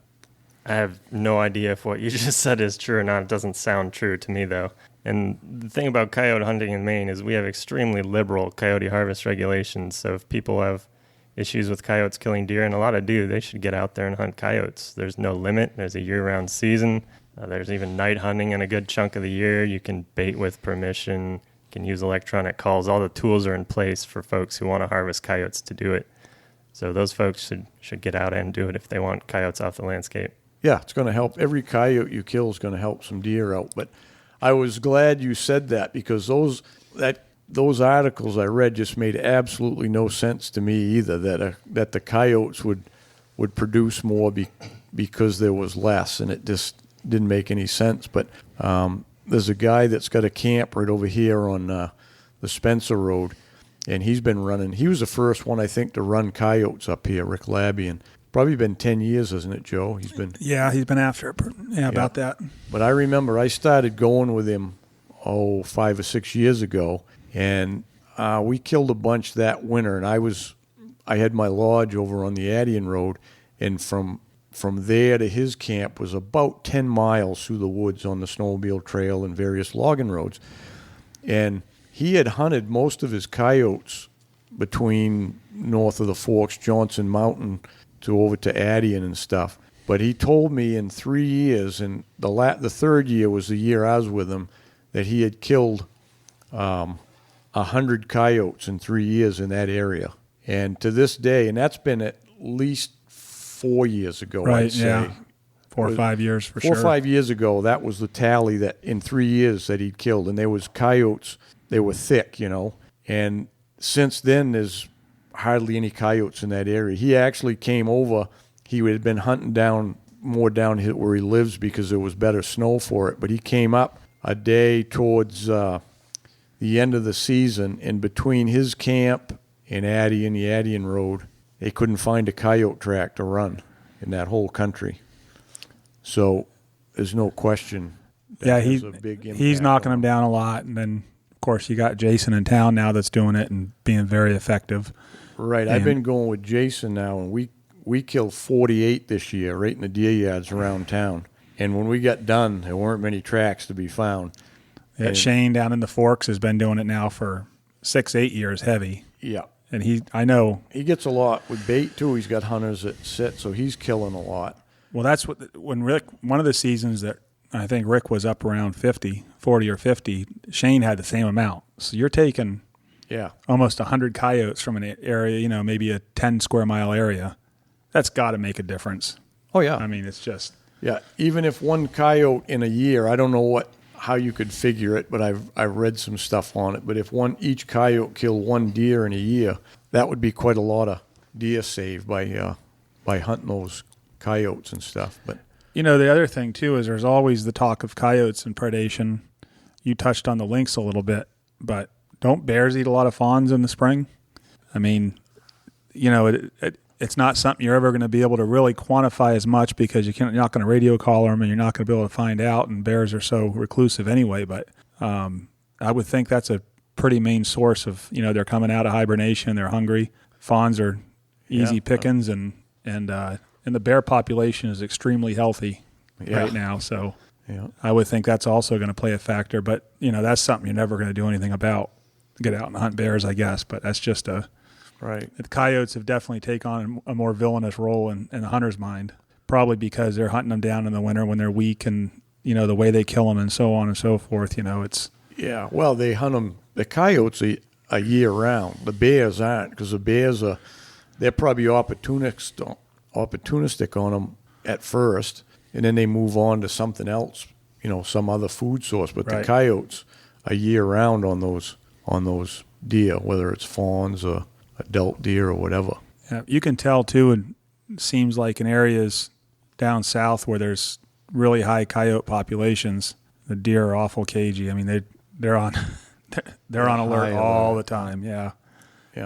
I have no idea if what you just said is true or not. It doesn't sound true to me, though. And the thing about coyote hunting in Maine is we have extremely liberal coyote harvest regulations. So if people have issues with coyotes killing deer, and a lot of do, they should get out there and hunt coyotes. There's no limit. There's a year-round season. There's even night hunting in a good chunk of the year. You can bait with permission. You can use electronic calls. All the tools are in place for folks who want to harvest coyotes to do it. So those folks should get out and do it if they want coyotes off the landscape. Yeah, it's going to help. Every coyote you kill is going to help some deer out. But I was glad you said that, because those articles I read just made absolutely no sense to me either, that the coyotes would produce more because there was less, and it just didn't make any sense. But there's a guy that's got a camp right over here on the Spencer Road, and he's been running. He was the first one, I think, to run coyotes up here, Rick Labby, and probably been 10 years, hasn't it, Joe? He's been after it. Yeah, about that. But I remember I started going with him 5 or 6 years ago, and we killed a bunch that winter. And I had my lodge over on the Addian Road, and from from there to his camp was about 10 miles through the woods on the snowmobile trail and various logging roads. And he had hunted most of his coyotes between north of the Forks, Johnson Mountain, to over to Addian and stuff. But he told me in 3 years, and the third year was the year I was with him, that he had killed 100 coyotes in 3 years in that area. And to this day, and that's been at least 4 years ago, Right, I'd say. yeah. 4 or 5 years for sure. 4 or 5 years ago, that was the tally that in 3 years that he'd killed. And there was coyotes, they were thick, And since then, there's hardly any coyotes in that area. He actually came over. He had been hunting more down where he lives because there was better snow for it. But he came up a day towards the end of the season, and between his camp and the Addian Road, they couldn't find a coyote track to run in that whole country. So there's no question. Yeah, there's a big he's impact knocking on them down a lot. And then, of course, you got Jason in town now that's doing it and being very effective. Right. I've been going with Jason now, and we killed 48 this year right in the deer yards around town. And when we got done, there weren't many tracks to be found. Yeah, Shane down in the Forks has been doing it now for 6-8 years heavy. Yeah. And I know. He gets a lot with bait, too. He's got hunters that sit, so he's killing a lot. Well, that's when Rick, one of the seasons that I think Rick was up around 40 or 50, Shane had the same amount. So you're taking almost 100 coyotes from an area, maybe a 10 square mile area. That's got to make a difference. Oh, yeah. I mean, it's just. Yeah, even if one coyote in a year, I don't know how you could figure it, but I've read some stuff on it. But if each coyote killed one deer in a year, that would be quite a lot of deer saved by hunting those coyotes and stuff. But the other thing too is there's always the talk of coyotes and predation. You touched on the lynx a little bit, but don't bears eat a lot of fawns in the spring? I mean, it's not something you're ever going to be able to really quantify as much because you're not going to radio collar them and you're not going to be able to find out. And bears are so reclusive anyway. But I would think that's a pretty main source of, they're coming out of hibernation, they're hungry. Fawns are easy pickings, and the bear population is extremely healthy right now. So I would think that's also going to play a factor. But, that's something you're never going to do anything about. Get out and hunt bears, I guess. But that's just right. The coyotes have definitely taken on a more villainous role in the hunter's mind, probably because they're hunting them down in the winter when they're weak and, the way they kill them and so on and so forth. It's. Yeah, well, they hunt them. The coyotes are year round. The bears aren't, because the bears they're probably opportunistic on them at first, and then they move on to something else, some other food source. But the coyotes are year round on those deer, whether it's fawns or adult deer or whatever. Yeah, you can tell too. It seems like in areas down south where there's really high coyote populations, the deer are awful cagey. I mean, they're on alert all the time. Yeah,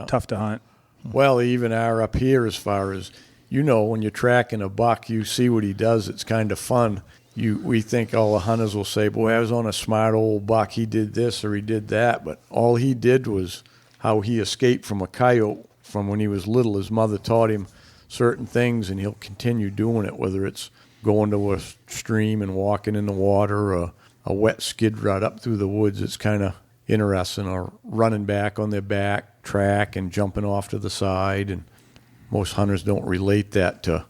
tough to hunt. Well, they even are up here as far as, when you're tracking a buck, you see what he does. It's kind of fun. We think all the hunters will say, boy, I was on a smart old buck. He did this or he did that. But all he did was how he escaped from a coyote from when he was little. His mother taught him certain things, and he'll continue doing it, whether it's going to a stream and walking in the water or a wet skid rut up through the woods. It's kind of interesting, or running back on their back track and jumping off to the side. And most hunters don't relate that to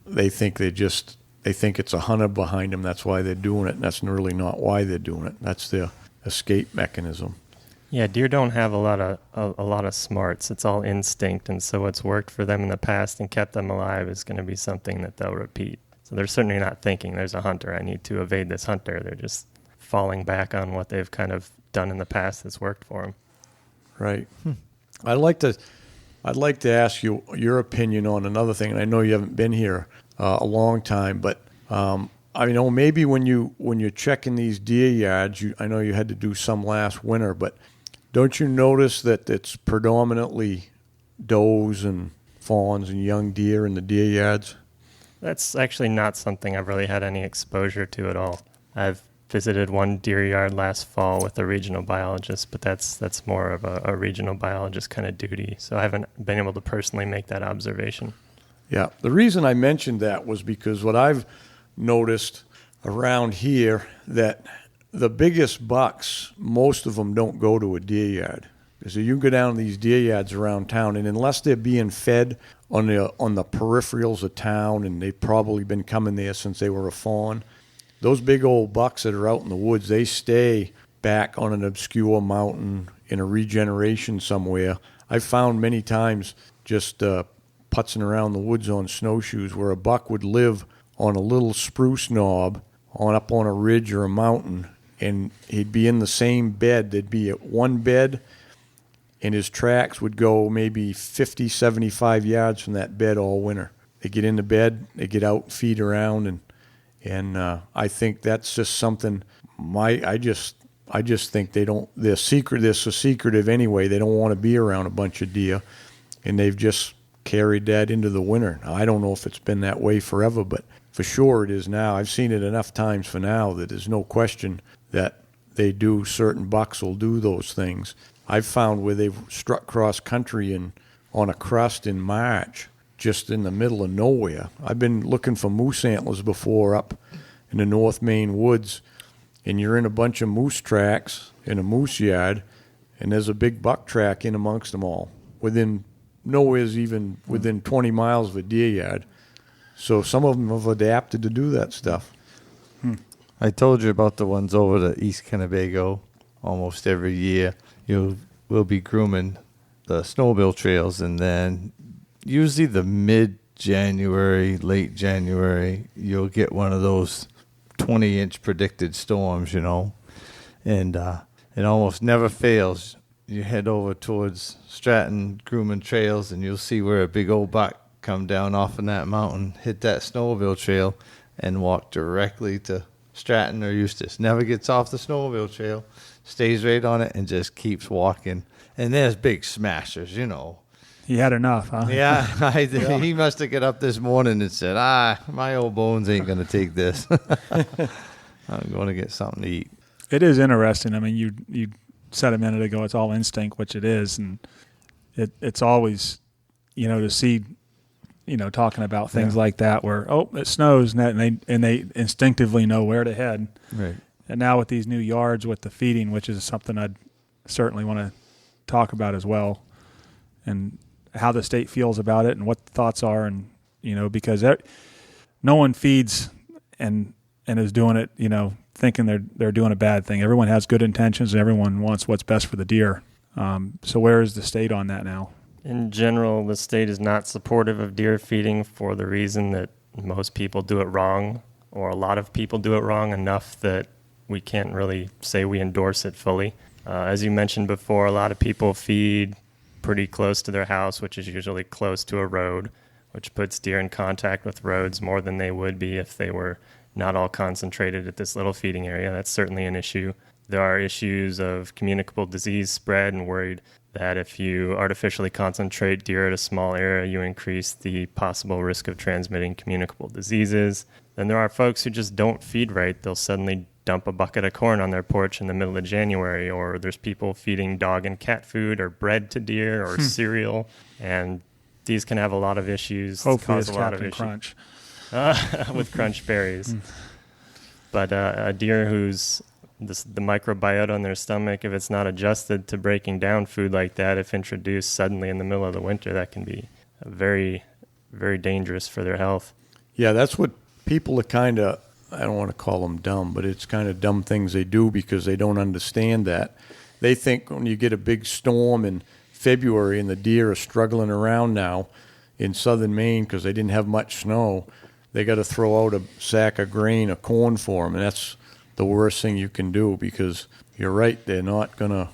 they think it's a hunter behind them. That's why they're doing it, and that's really not why they're doing it. That's their escape mechanism. Yeah, deer don't have a lot of smarts. It's all instinct, and so what's worked for them in the past and kept them alive is going to be something that they'll repeat. So they're certainly not thinking, there's a hunter, I need to evade this hunter. They're just falling back on what they've kind of done in the past that's worked for them. Right. I'd like to ask you your opinion on another thing, and I know you haven't been here a long time, but maybe when you're checking these deer yards, I know you had to do some last winter, but don't you notice that it's predominantly does and fawns and young deer in the deer yards? That's actually not something I've really had any exposure to at all. I've visited one deer yard last fall with a regional biologist, but that's more of a regional biologist kind of duty. So I haven't been able to personally make that observation. Yeah. The reason I mentioned that was because what I've noticed around here, that the biggest bucks, most of them don't go to a deer yard. So you go down these deer yards around town, and unless they're being fed on the peripherals of town, and they've probably been coming there since they were a fawn, those big old bucks that are out in the woods, they stay back on an obscure mountain in a regeneration somewhere. I've found many times just putzing around the woods on snowshoes where a buck would live on a little spruce knob up on a ridge or a mountain, and he'd be in the same bed. There'd be one bed, and his tracks would go maybe 50, 75 yards from that bed all winter. They get into bed, they get out, feed around, and I think that's just something. I just think they don't. They're so secretive anyway. They don't want to be around a bunch of deer, and they've just carried that into the winter. Now, I don't know if it's been that way forever, but for sure it is now. I've seen it enough times for now that there's no question that they do. Certain bucks will do those things. I've found where they've struck cross country on a crust in March, just in the middle of nowhere. I've been looking for moose antlers before up in the North Maine woods, and you're in a bunch of moose tracks in a moose yard, and there's a big buck track in amongst them all, nowhere's even within 20 miles of a deer yard. So some of them have adapted to do that stuff. I told you about the ones over to East Kennebago. Almost every year we'll be grooming the snowmobile trails, and then usually the mid-January, late January, you'll get one of those 20-inch predicted storms, and it almost never fails. You head over towards Stratton grooming trails, and you'll see where a big old buck come down off of that mountain, hit that snowmobile trail, and walk directly to Stratton or Eustis. Never gets off the snowmobile trail, stays right on it, and just keeps walking. And there's big smashers, He had enough, huh? Yeah, he must have got up this morning and said, my old bones ain't going to take this. I'm going to get something to eat. It is interesting. I mean, you said a minute ago it's all instinct, which it is, and it's always, to see, talking about things like that where, it snows, and they instinctively know where to head. Right. And now with these new yards with the feeding, which is something I'd certainly want to talk about as well, and how the state feels about it and what the thoughts are, and because no one feeds and is doing it, thinking they're doing a bad thing. Everyone has good intentions and everyone wants what's best for the deer. So where is the state on that now? In general, the state is not supportive of deer feeding for the reason that most people do it wrong, or a lot of people do it wrong enough that we can't really say we endorse it fully. As you mentioned before, a lot of people feed pretty close to their house, which is usually close to a road, which puts deer in contact with roads more than they would be if they were not all concentrated at this little feeding area. That's certainly an issue. There are issues of communicable disease spread, and worried that if you artificially concentrate deer at a small area, you increase the possible risk of transmitting communicable diseases. Then there are folks who just don't feed right. They'll suddenly dump a bucket of corn on their porch in the middle of January, or there's people feeding dog and cat food or bread to deer or cereal, and these can have a lot of issues. Hopefully cause it's a lot Captain of Crunch. with crunch berries. But a deer who's the microbiota in their stomach, if it's not adjusted to breaking down food like that, if introduced suddenly in the middle of the winter, that can be very, very dangerous for their health. Yeah, that's what people are kind of, I don't want to call them dumb, but it's kind of dumb things they do because they don't understand that. They think when you get a big storm in February and the deer are struggling around now in southern Maine because they didn't have much snow, they got to throw out a sack of grain or corn for them, and that's the worst thing you can do because you're right, they're not going to,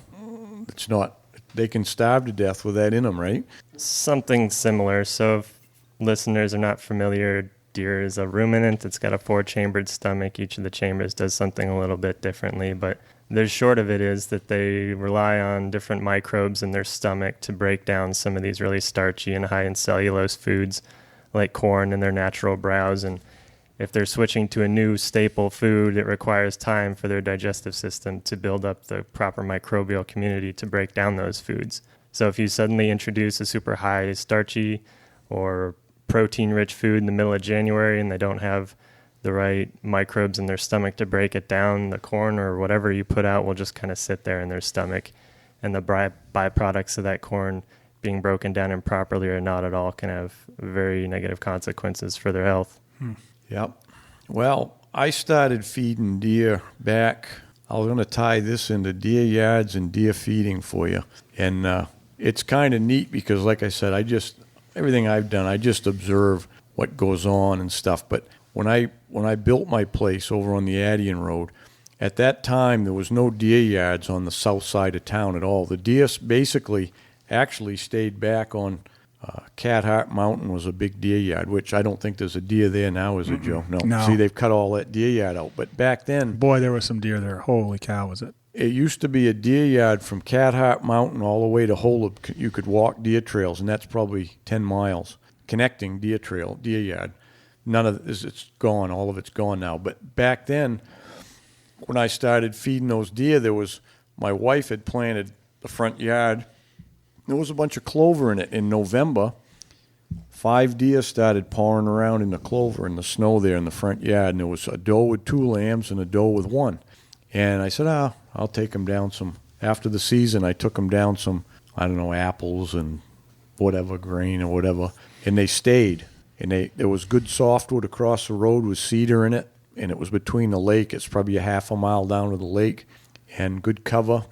they can starve to death with that in them, right? Something similar. So if listeners are not familiar, deer is a ruminant. It's got a 4-chambered stomach. Each of the chambers does something a little bit differently, but the short of it is that they rely on different microbes in their stomach to break down some of these really starchy and high in cellulose foods like corn in their natural browse. And if they're switching to a new staple food, it requires time for their digestive system to build up the proper microbial community to break down those foods. So if you suddenly introduce a super high starchy or protein-rich food in the middle of January and they don't have the right microbes in their stomach to break it down, the corn or whatever you put out will just kind of sit there in their stomach. And the byproducts of that corn being broken down improperly or not at all can have very negative consequences for their health. Yep. Well, I started feeding deer back. I was going to tie this into deer yards and deer feeding for you. And it's kind of neat because, like I said, everything I've done, I just observe what goes on and stuff. But when I built my place over on the Addian Road, at that time there was no deer yards on the south side of town at all. The deer basically actually stayed back on Cat Heart Mountain was a big deer yard, which I don't think there's a deer there now, is it, Joe? No. See, they've cut all that deer yard out. But back then... Boy, there was some deer there. Holy cow, was it? It used to be a deer yard from Cat Heart Mountain all the way to Holub. You could walk deer trails, and that's probably 10 miles, connecting deer yard. None of this, it's gone. All of it's gone now. But back then, when I started feeding those deer, my wife had planted the front yard. There was a bunch of clover in it. In November, 5 deer started pawing around in the clover in the snow there in the front yard, and there was a doe with 2 lambs and a doe with 1. And I said, I'll take them down some. After the season, I took them down some, I don't know, apples and whatever, grain or whatever, and they stayed. And there was good softwood across the road with cedar in it, and it was between the lake. It's probably a half a mile down to the lake, and good cover,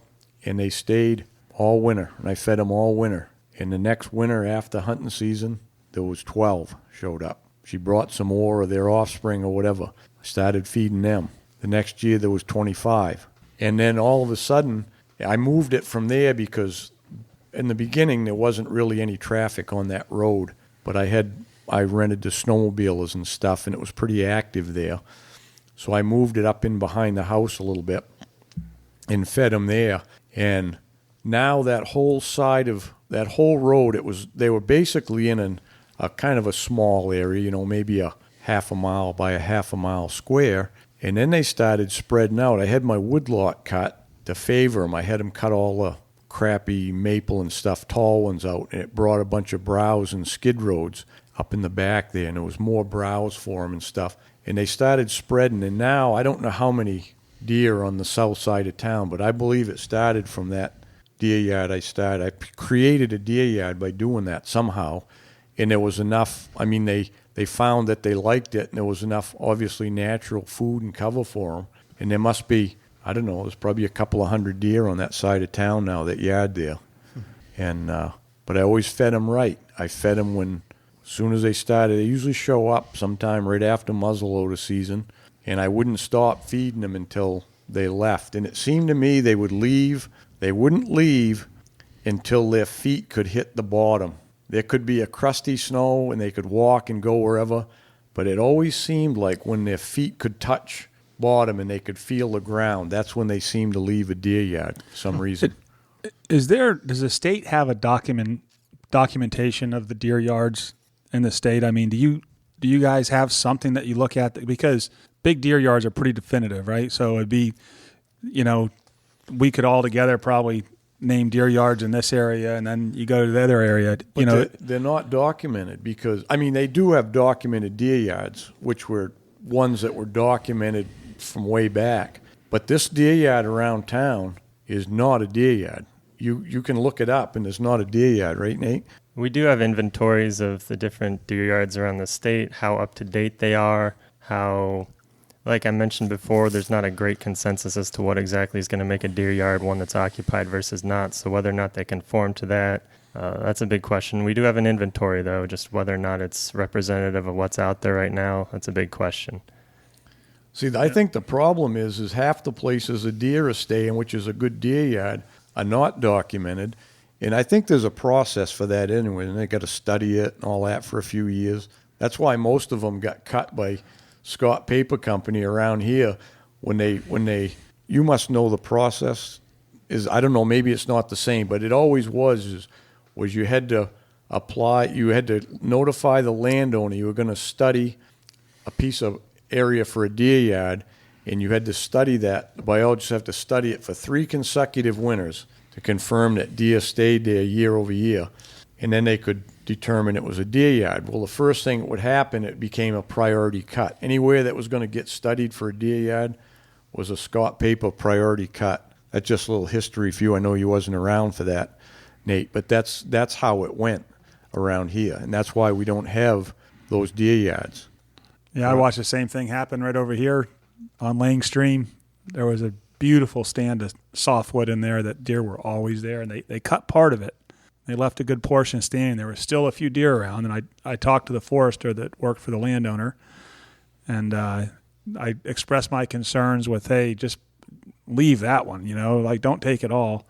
and they stayed all winter, and I fed them all winter. And the next winter after hunting season, there was 12 showed up. She brought some more of their offspring or whatever. I started feeding them. The next year there was 25. And then all of a sudden, I moved it from there because in the beginning there wasn't really any traffic on that road. But I rented the snowmobilers and stuff, and it was pretty active there. So I moved it up in behind the house a little bit and fed them there. And now that whole side of that whole road, they were basically in a kind of a small area, maybe a half a mile by a half a mile square. And then they started spreading out. I had my woodlot cut to favor them. I had them cut all the crappy maple and stuff, tall ones out, and it brought a bunch of browse and skid roads up in the back there, and there was more browse for them and stuff. And they started spreading, and now I don't know how many deer on the south side of town, but I believe it started from that deer yard I created a deer yard by doing that somehow, and there was enough. I mean, they found that they liked it, and there was enough, obviously, natural food and cover for them. And there must be, I don't know, there's probably a couple of hundred deer on that side of town now, that yard there. And but I always fed them right. I fed them as soon as they started. They usually show up sometime right after muzzleloader season, and I wouldn't stop feeding them until they left. And it seemed to me they would leave. They wouldn't leave until their feet could hit the bottom. There could be a crusty snow and they could walk and go wherever, but it always seemed like when their feet could touch bottom and they could feel the ground, that's when they seemed to leave a deer yard for some reason. Does the state have a documentation of the deer yards in the state? I mean, do you guys have something that you look at? Because big deer yards are pretty definitive, right? So it'd be, we could all together probably name deer yards in this area, and then you go to the other area. They're not documented because, they do have documented deer yards, which were ones that were documented from way back. But this deer yard around town is not a deer yard. You can look it up, and it's not a deer yard, right, Nate? We do have inventories of the different deer yards around the state, how up to date they are, how... Like I mentioned before, there's not a great consensus as to what exactly is going to make a deer yard one that's occupied versus not. So whether or not they conform to that, that's a big question. We do have an inventory, though. Just whether or not it's representative of what's out there right now, that's a big question. See, I think the problem is half the places a deer is staying, which is a good deer yard, are not documented. And I think there's a process for that anyway, and they got to study it and all that for a few years. That's why most of them got cut by Scott Paper Company around here when they you must know the process is, I don't know, maybe it's not the same, but it always was you had to apply, you had to notify the landowner you were going to study a piece of area for a deer yard, and you had to study that. The biologists have to study it for 3 consecutive winters to confirm that deer stayed there year over year. and then they could determine it was a deer yard. Well, the first thing that would happen, it became a priority cut. Anywhere that was going to get studied for a deer yard was a Scott paper priority cut. That's just a little history for you. I know you wasn't around for that, Nate, but that's how it went around here, and that's why we don't have those deer yards. Yeah, I watched the same thing happen right over here on Lang Stream. There was a beautiful stand of softwood in there that deer were always there, and they cut part of it. They left a good portion standing. There were still a few deer around, and I talked to the forester that worked for the landowner, and I expressed my concerns with, hey, just leave that one, like don't take it all.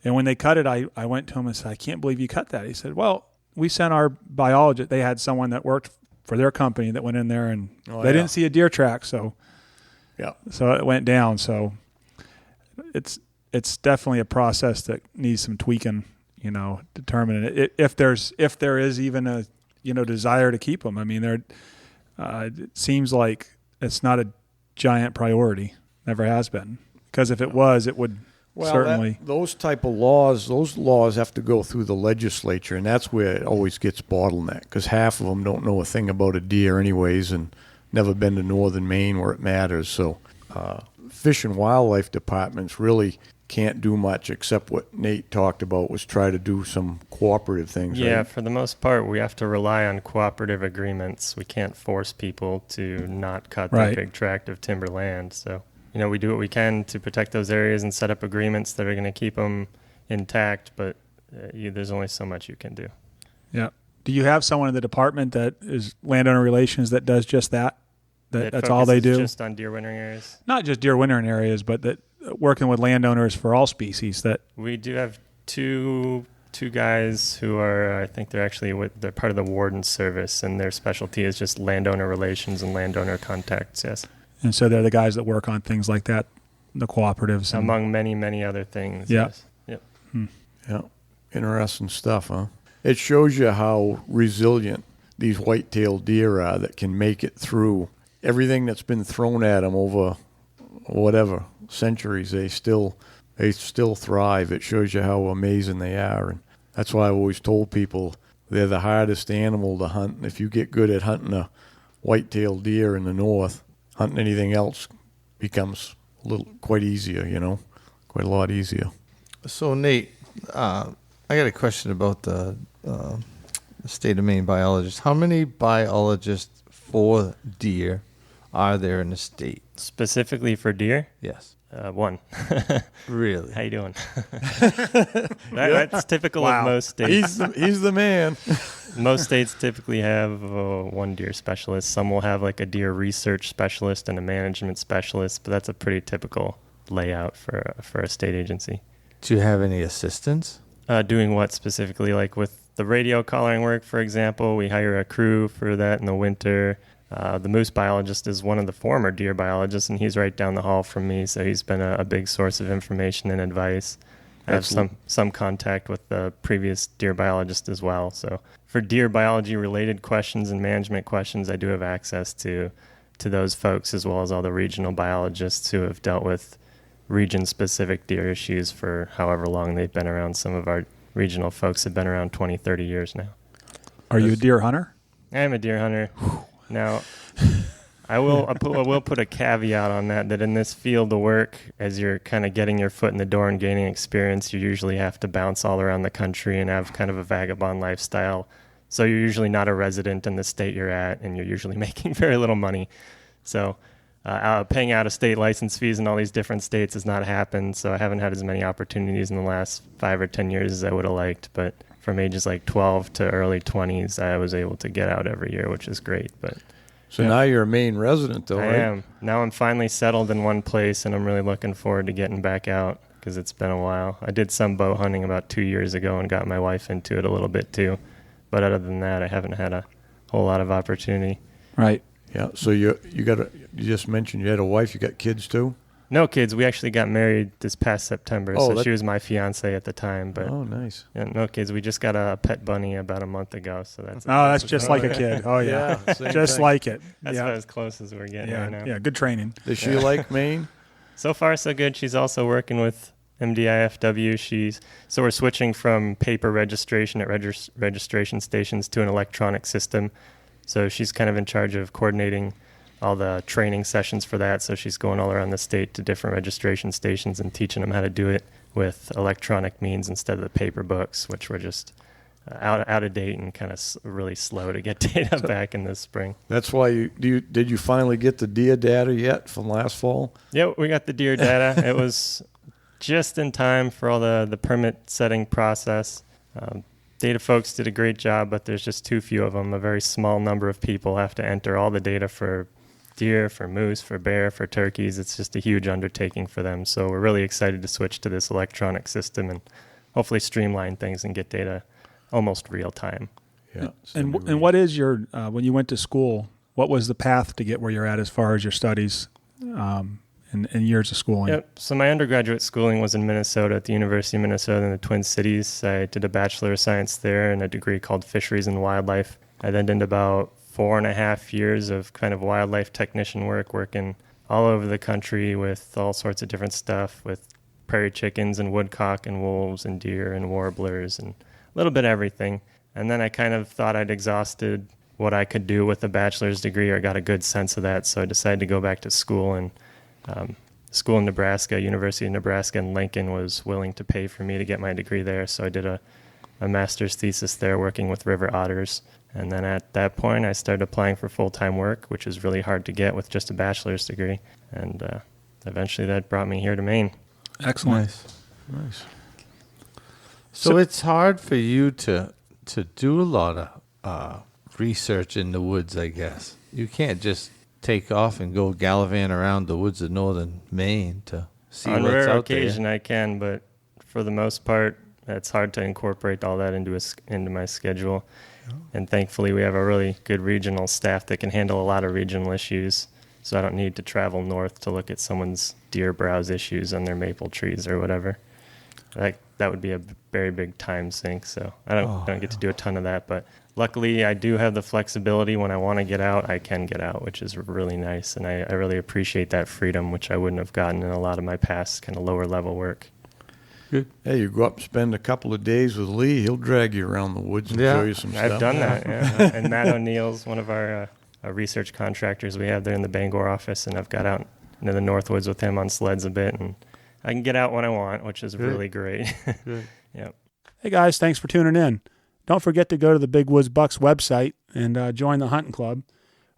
And when they cut it, I went to him and said, I can't believe you cut that. He said, well, we sent our biologist. They had someone that worked for their company that went in there, and they didn't see a deer track, so it went down. So it's definitely a process that needs some tweaking, determining it, if there is even a desire to keep them. I mean, it seems like it's not a giant priority, never has been, because if it was, it would certainly. Those type of laws, those laws have to go through the legislature, and that's where it always gets bottlenecked, because half of them don't know a thing about a deer anyways, and never been to northern Maine where it matters. So Fish and Wildlife departments really can't do much except what Nate talked about, was try to do some cooperative things. Yeah, right? For the most part, we have to rely on cooperative agreements. We can't force people to not cut that big tract of timber land. So, we do what we can to protect those areas and set up agreements that are going to keep them intact, but there's only so much you can do. Yeah. Do you have someone in the department that is landowner relations that does just that? That's all they do? Just on deer wintering areas? Not just deer wintering areas, but that working with landowners for all species. That we do have two guys who are, I think they're part of the warden service, and their specialty is just landowner relations and landowner contacts. Yes. And so they're the guys that work on things like that, the cooperatives, among many, many other things. Yeah. Yes. Yep. Yeah. Interesting stuff, huh? It shows you how resilient these white-tailed deer are, that can make it through everything that's been thrown at them over whatever centuries. They still thrive. It shows you how amazing they are, and that's why I've always told people they're the hardest animal to hunt. If you get good at hunting a white-tailed deer in the north, hunting anything else becomes quite easier. Quite a lot easier. So Nate, I got a question about the state of Maine biologist. How many biologists for deer are there in the state? Specifically for deer? Yes. One. Really? How you doing? That's typical of most states. He's the man. Most states typically have one deer specialist. Some will have like a deer research specialist and a management specialist, but that's a pretty typical layout for a state agency. Do you have any assistants? Doing what specifically? Like with the radio collaring work, for example, we hire a crew for that in the winter. The moose biologist is one of the former deer biologists, and he's right down the hall from me, so he's been a big source of information and advice. I have some contact with the previous deer biologist as well. So for deer biology-related questions and management questions, I do have access to those folks, as well as all the regional biologists who have dealt with region-specific deer issues for however long they've been around. Some of our regional folks have been around 20, 30 years now. Are you a deer hunter? I am a deer hunter. Now, I will put a caveat on that in this field of work, as you're kind of getting your foot in the door and gaining experience, you usually have to bounce all around the country and have kind of a vagabond lifestyle. So you're usually not a resident in the state you're at, and you're usually making very little money. So paying out of state license fees in all these different states has not happened, so I haven't had as many opportunities in the last 5 or 10 years as I would have liked. But from ages like 12 to early 20s, I was able to get out every year, which is great. But So now you're a Maine resident, though, right? I am. Now I'm finally settled in one place, and I'm really looking forward to getting back out, because it's been a while. I did some bow hunting about 2 years ago and got my wife into it a little bit too. But other than that, I haven't had a whole lot of opportunity. Right. Yeah. So you just mentioned you had a wife. You got kids too? No kids. We actually got married this past September, Oh, so she was my fiance at the time. But Oh, nice. yeah, no kids. We just got a pet bunny about a month ago, so that's. That's just like a kid. Oh yeah, same just thing. like it. That's yeah. about as close as we're getting right now. Yeah. Good training. Does she like Maine? So far, so good. She's also working with MDIFW. So we're switching from paper registration at registration stations to an electronic system. So she's kind of in charge of coordinating all the training sessions for that. So she's going all around the state to different registration stations and teaching them how to do it with electronic means instead of the paper books, which were just out of date and kind of really slow to get data back in this spring. That's why did you finally get the deer data yet from last fall? Yeah, we got the deer data. It was just in time for all the permit setting process. Data folks did a great job, but there's just too few of them. A very small number of people have to enter all the data for deer, for moose, for bear, for turkeys. It's just a huge undertaking for them. So we're really excited to switch to this electronic system and hopefully streamline things and get data almost real time. Yeah. And what is your when you went to school? What was the path to get where you're at as far as your studies and years of schooling? Yep. So my undergraduate schooling was in Minnesota at the University of Minnesota in the Twin Cities. I did a Bachelor of Science there and a degree called Fisheries and Wildlife. I then did about 4.5 years of kind of wildlife technician work, working all over the country with all sorts of different stuff, with prairie chickens and woodcock and wolves and deer and warblers and a little bit of everything. And then I kind of thought I'd exhausted what I could do with a bachelor's degree, or got a good sense of that. So I decided to go back to school, and school in Nebraska, University of Nebraska in Lincoln, was willing to pay for me to get my degree there. So I did a master's thesis there working with river otters. And then at that point, I started applying for full-time work, which is really hard to get with just a bachelor's degree. And eventually that brought me here to Maine. Excellent. Nice. So it's hard for you to do a lot of research in the woods, I guess. You can't just take off and go gallivanting around the woods of northern Maine to see On what's rare out occasion there. I can, but for the most part, it's hard to incorporate all that into my schedule. And thankfully, we have a really good regional staff that can handle a lot of regional issues. So I don't need to travel north to look at someone's deer browse issues on their maple trees or whatever. That would be a very big time sink. So I don't get to do a ton of that. But luckily, I do have the flexibility. When I want to get out, I can get out, which is really nice. And I really appreciate that freedom, which I wouldn't have gotten in a lot of my past kind of lower level work. Good. Hey, you go up and spend a couple of days with Lee. He'll drag you around the woods and show you some stuff. I've done that, yeah. And Matt O'Neill's one of our research contractors we have there in the Bangor office, and I've got out into the Northwoods with him on sleds a bit, and I can get out when I want, which is really great. Yep. Hey guys, thanks for tuning in. Don't forget to go to the Big Woods Bucks website and join the hunting club.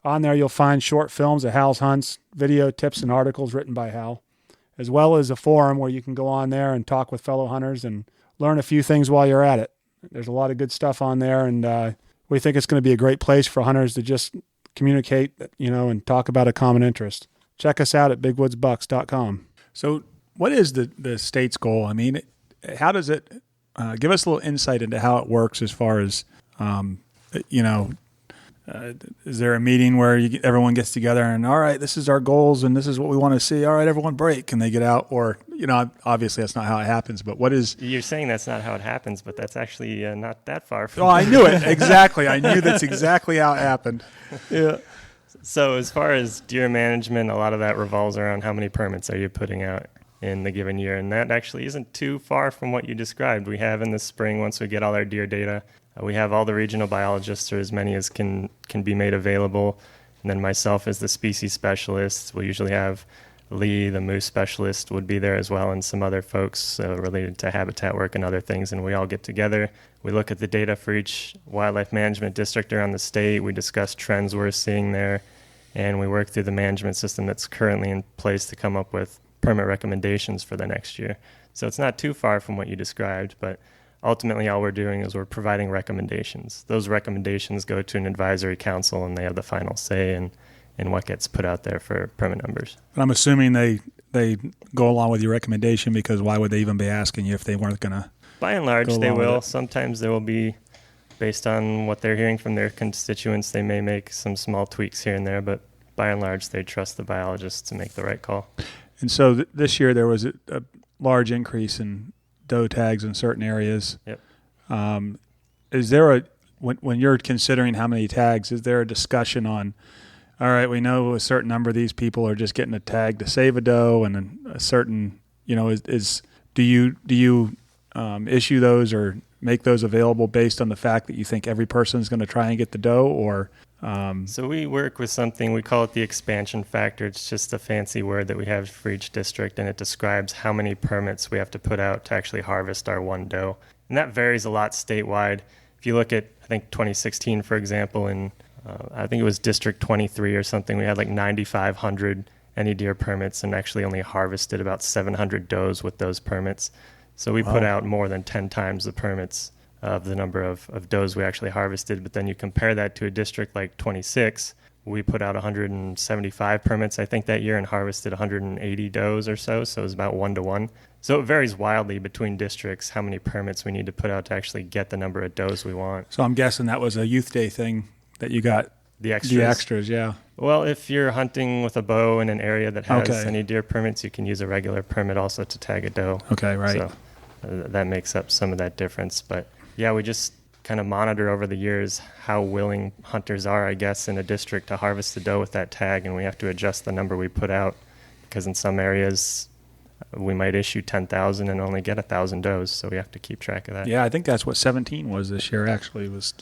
On there you'll find short films of Hal's hunts, video tips and articles written by Hal, as well as a forum where you can go on there and talk with fellow hunters and learn a few things while you're at it. There's a lot of good stuff on there, and we think it's going to be a great place for hunters to just communicate, and talk about a common interest. Check us out at bigwoodsbucks.com. So what is the state's goal? I mean, how does it give us a little insight into how it works as far as, is there a meeting where everyone gets together and, all right, this is our goals and this is what we want to see. All right, everyone break. And they get out? Or, obviously that's not how it happens, but what is... You're saying that's not how it happens, but that's actually not that far from... Oh, I knew it. Exactly. I knew that's exactly how it happened. Yeah. So as far as deer management, a lot of that revolves around how many permits are you putting out in the given year. And that actually isn't too far from what you described. We have in the spring, once we get all our deer data, we have all the regional biologists, or as many as can be made available. And then myself as the species specialist. We usually have Lee, the moose specialist, would be there as well, and some other folks related to habitat work and other things. And we all get together. We look at the data for each wildlife management district around the state. We discuss trends we're seeing there. And we work through the management system that's currently in place to come up with permit recommendations for the next year. So it's not too far from what you described, but ultimately all we're doing is we're providing recommendations. Those recommendations go to an advisory council, and they have the final say in what gets put out there for permit numbers. But I'm assuming they go along with your recommendation, because why would they even be asking you if they weren't going to? By and large, they will. Sometimes there will be, based on what they're hearing from their constituents, they may make some small tweaks here and there, but by and large, they trust the biologists to make the right call. And so this year there was a large increase in doe tags in certain areas. Yep. Is there when you're considering how many tags, is there a discussion on, all right, we know a certain number of these people are just getting a tag to save a doe, and a certain, Do you issue those or make those available based on the fact that you think every person is going to try and get the doe, or So we work with something, we call it the expansion factor. It's just a fancy word that we have for each district, and it describes how many permits we have to put out to actually harvest our one doe. And that varies a lot statewide. If you look at, I think, 2016, for example, in I think it was District 23 or something, we had like 9,500 any deer permits and actually only harvested about 700 does with those permits. So we put out more than 10 times the permits of the number of does we actually harvested. But then you compare that to a district like 26, we put out 175 permits, I think, that year and harvested 180 does or so. So it was about 1-to-1. So it varies wildly between districts how many permits we need to put out to actually get the number of does we want. So I'm guessing that was a Youth Day thing that you got. The extras. The extras, yeah. Well, if you're hunting with a bow in an area that has any deer permits, you can use a regular permit also to tag a doe. Okay, right. So that makes up some of that difference. But yeah, we just kind of monitor over the years how willing hunters are, I guess, in a district to harvest the doe with that tag, and we have to adjust the number we put out because in some areas we might issue 10,000 and only get 1,000 does, so we have to keep track of that. Yeah, I think that's what 17 was this year. Actually, was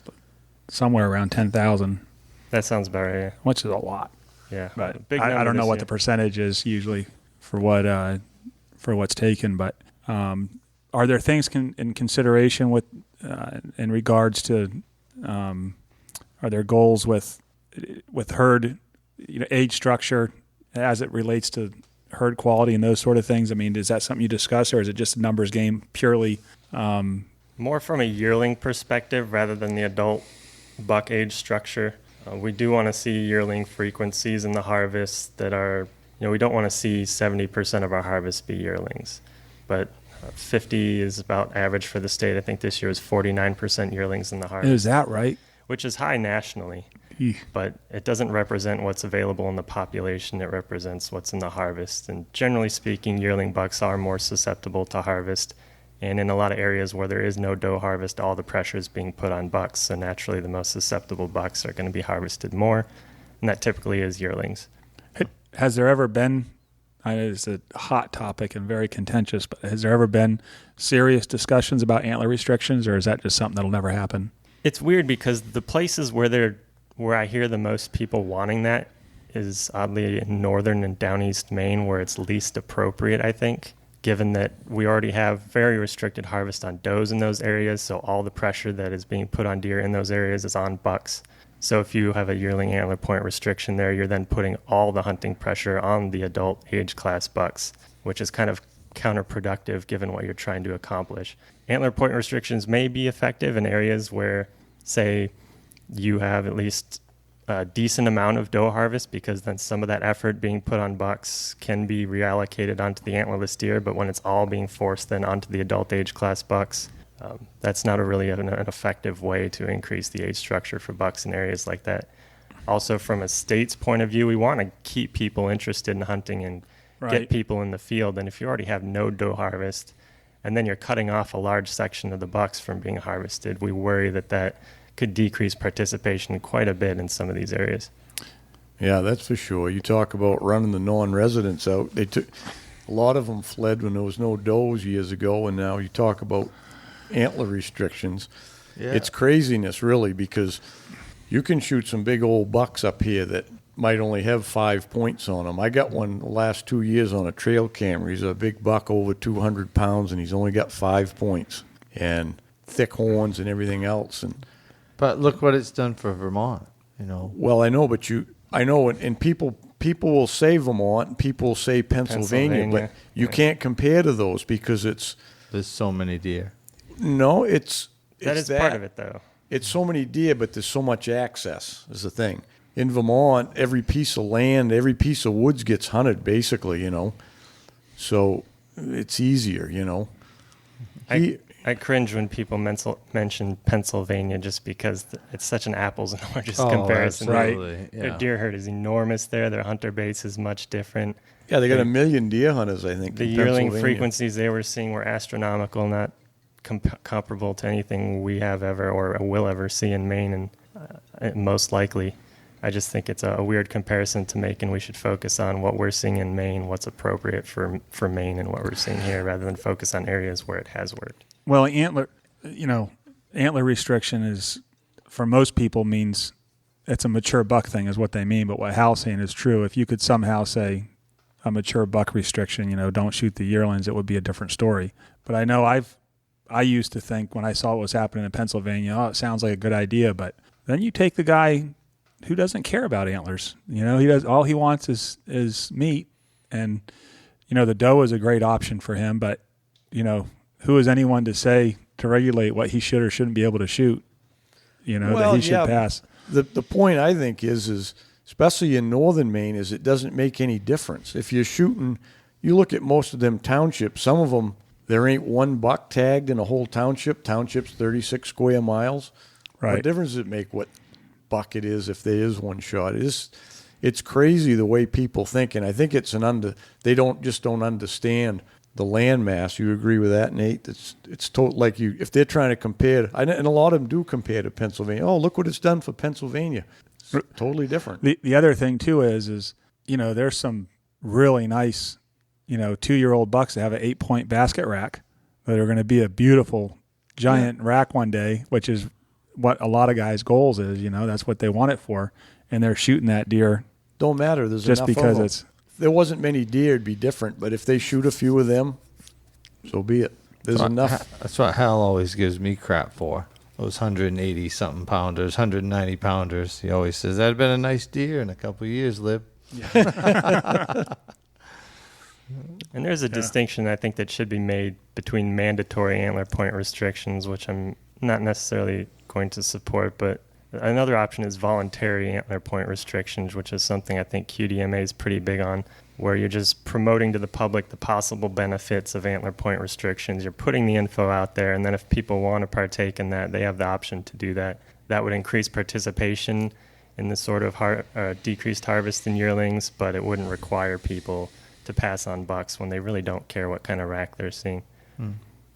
somewhere around 10,000. That sounds about right. Yeah. Which is a lot. Yeah, but I don't know what the percentage is usually for what's taken. But are there things in consideration with in regards to are there goals with herd age structure as it relates to herd quality and those sort of things? I mean, is that something you discuss, or is it just a numbers game purely? More from a yearling perspective rather than the adult buck age structure. We do want to see yearling frequencies in the harvest that are, we don't want to see 70% of our harvest be yearlings, but 50 is about average for the state. I think this year is 49% yearlings in the harvest. Is that right? Which is high nationally, but it doesn't represent what's available in the population. It represents what's in the harvest. And generally speaking, yearling bucks are more susceptible to harvest. And in a lot of areas where there is no doe harvest, all the pressure is being put on bucks. So naturally, the most susceptible bucks are going to be harvested more. And that typically is yearlings. Has there ever been, I know it's a hot topic and very contentious, but has there ever been serious discussions about antler restrictions, or is that just something that'll never happen? It's weird because the places where I hear the most people wanting that is oddly in northern and down east Maine, where it's least appropriate, I think, given that we already have very restricted harvest on does in those areas, so all the pressure that is being put on deer in those areas is on bucks. So if you have a yearling antler point restriction there, you're then putting all the hunting pressure on the adult age class bucks, which is kind of counterproductive given what you're trying to accomplish. Antler point restrictions may be effective in areas where, say, you have at least a decent amount of doe harvest, because then some of that effort being put on bucks can be reallocated onto the antlerless deer. But when it's all being forced then onto the adult age class bucks, that's not really an effective way to increase the age structure for bucks in areas like that. Also, from a state's point of view, we want to keep people interested in hunting and get people in the field. And if you already have no doe harvest, and then you're cutting off a large section of the bucks from being harvested, we worry that could decrease participation quite a bit in some of these areas. Yeah, that's for sure. You talk about running the non-residents out. A lot of them fled when there was no does years ago, and now you talk about antler restrictions. Yeah. It's craziness, really, because you can shoot some big old bucks up here that might only have 5 points on them. I got one the last 2 years on a trail camera. He's a big buck over 200 pounds, and he's only got 5 points and thick horns and everything else. But look what it's done for Vermont, Well, I know, and people will say Vermont, and people will say Pennsylvania, but you can't compare to those because there's so many deer. No, it's part of it, though. It's so many deer, but there's so much access is the thing. In Vermont, every piece of land, every piece of woods gets hunted, basically, So it's easier, I cringe when people mention Pennsylvania just because it's such an apples and oranges comparison. Absolutely. Yeah. Their deer herd is enormous there. Their hunter base is much different. Yeah, they got 1 million deer hunters, I think. The yearling frequencies they were seeing were astronomical, not comparable to anything we have ever or will ever see in Maine, and most likely. I just think it's a weird comparison to make, and we should focus on what we're seeing in Maine, what's appropriate for Maine, and what we're seeing here, rather than focus on areas where it has worked. Well, antler restriction is, for most people, means it's a mature buck thing is what they mean. But what Hal's saying is true. If you could somehow say a mature buck restriction, don't shoot the yearlings, it would be a different story. But I know I used to think when I saw what was happening in Pennsylvania, it sounds like a good idea. But then you take the guy who doesn't care about antlers. He does, all he wants is meat. And, the doe is a great option for him. But, who is anyone to say, to regulate what he should or shouldn't be able to shoot, that he should pass? The point I think is especially in northern Maine, is it doesn't make any difference. If you're shooting, you look at most of them townships, some of them, there ain't one buck tagged in a whole township. Township's 36 square miles. Right. What difference does it make what buck it is if there is one shot? It's crazy the way people think, and I think it's they don't understand the land mass. You agree with that, Nate? It's like if they're trying to compare, and a lot of them do compare to Pennsylvania. Oh, look what it's done for Pennsylvania. It's totally different. The other thing too is there's some really nice 2-year-old bucks that have an 8-point basket rack that are going to be a beautiful giant rack one day, which is what a lot of guys' goals is. That's what they want it for, and they're shooting that deer. Don't matter. There's just enough because of them. it's. If there wasn't many deer, it'd be different. But if they shoot a few of them, so be it. There's enough. That's what Hal always gives me crap for. Those 180 something pounders, 190 pounders. He always says that'd been a nice deer in a couple of years, Lib. Yeah. And there's a distinction I think that should be made between mandatory antler point restrictions, which I'm not necessarily going to support, but another option is voluntary antler point restrictions, which is something I think QDMA is pretty big on, where you're just promoting to the public the possible benefits of antler point restrictions. You're putting the info out there, and then if people want to partake in that, they have the option to do that. That would increase participation in the sort of decreased harvest in yearlings, but it wouldn't require people to pass on bucks when they really don't care what kind of rack they're seeing.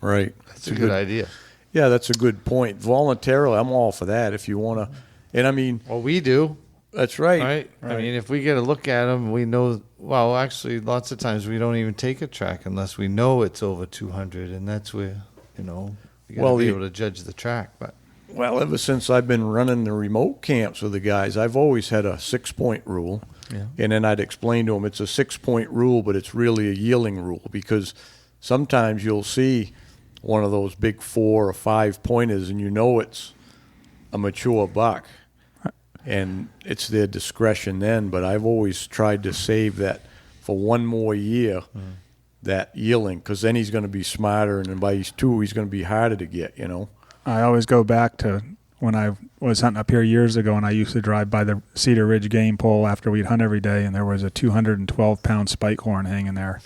Right. That's a good idea. Yeah, that's a good point. Voluntarily, I'm all for that if you want to. And I mean... Well, we do. That's right. Right? I mean, if we get a look at them, we know... Well, actually, lots of times we don't even take a track unless we know it's over 200, and that's where, you got to be able to judge the track. But Well, ever since I've been running the remote camps with the guys, I've always had a 6-point rule. Yeah. And then I'd explain to them it's a 6-point rule, but it's really a yielding rule, because sometimes you'll see one of those big 4 or 5 pointers and it's a mature buck. And it's their discretion then, but I've always tried to save that for one more year, that yielding, because then he's going to be smarter, and then by his 2, he's going to be harder to get, I always go back to when I was hunting up here years ago, and I used to drive by the Cedar Ridge game pole after we'd hunt every day, and there was a 212-pound spike horn hanging there.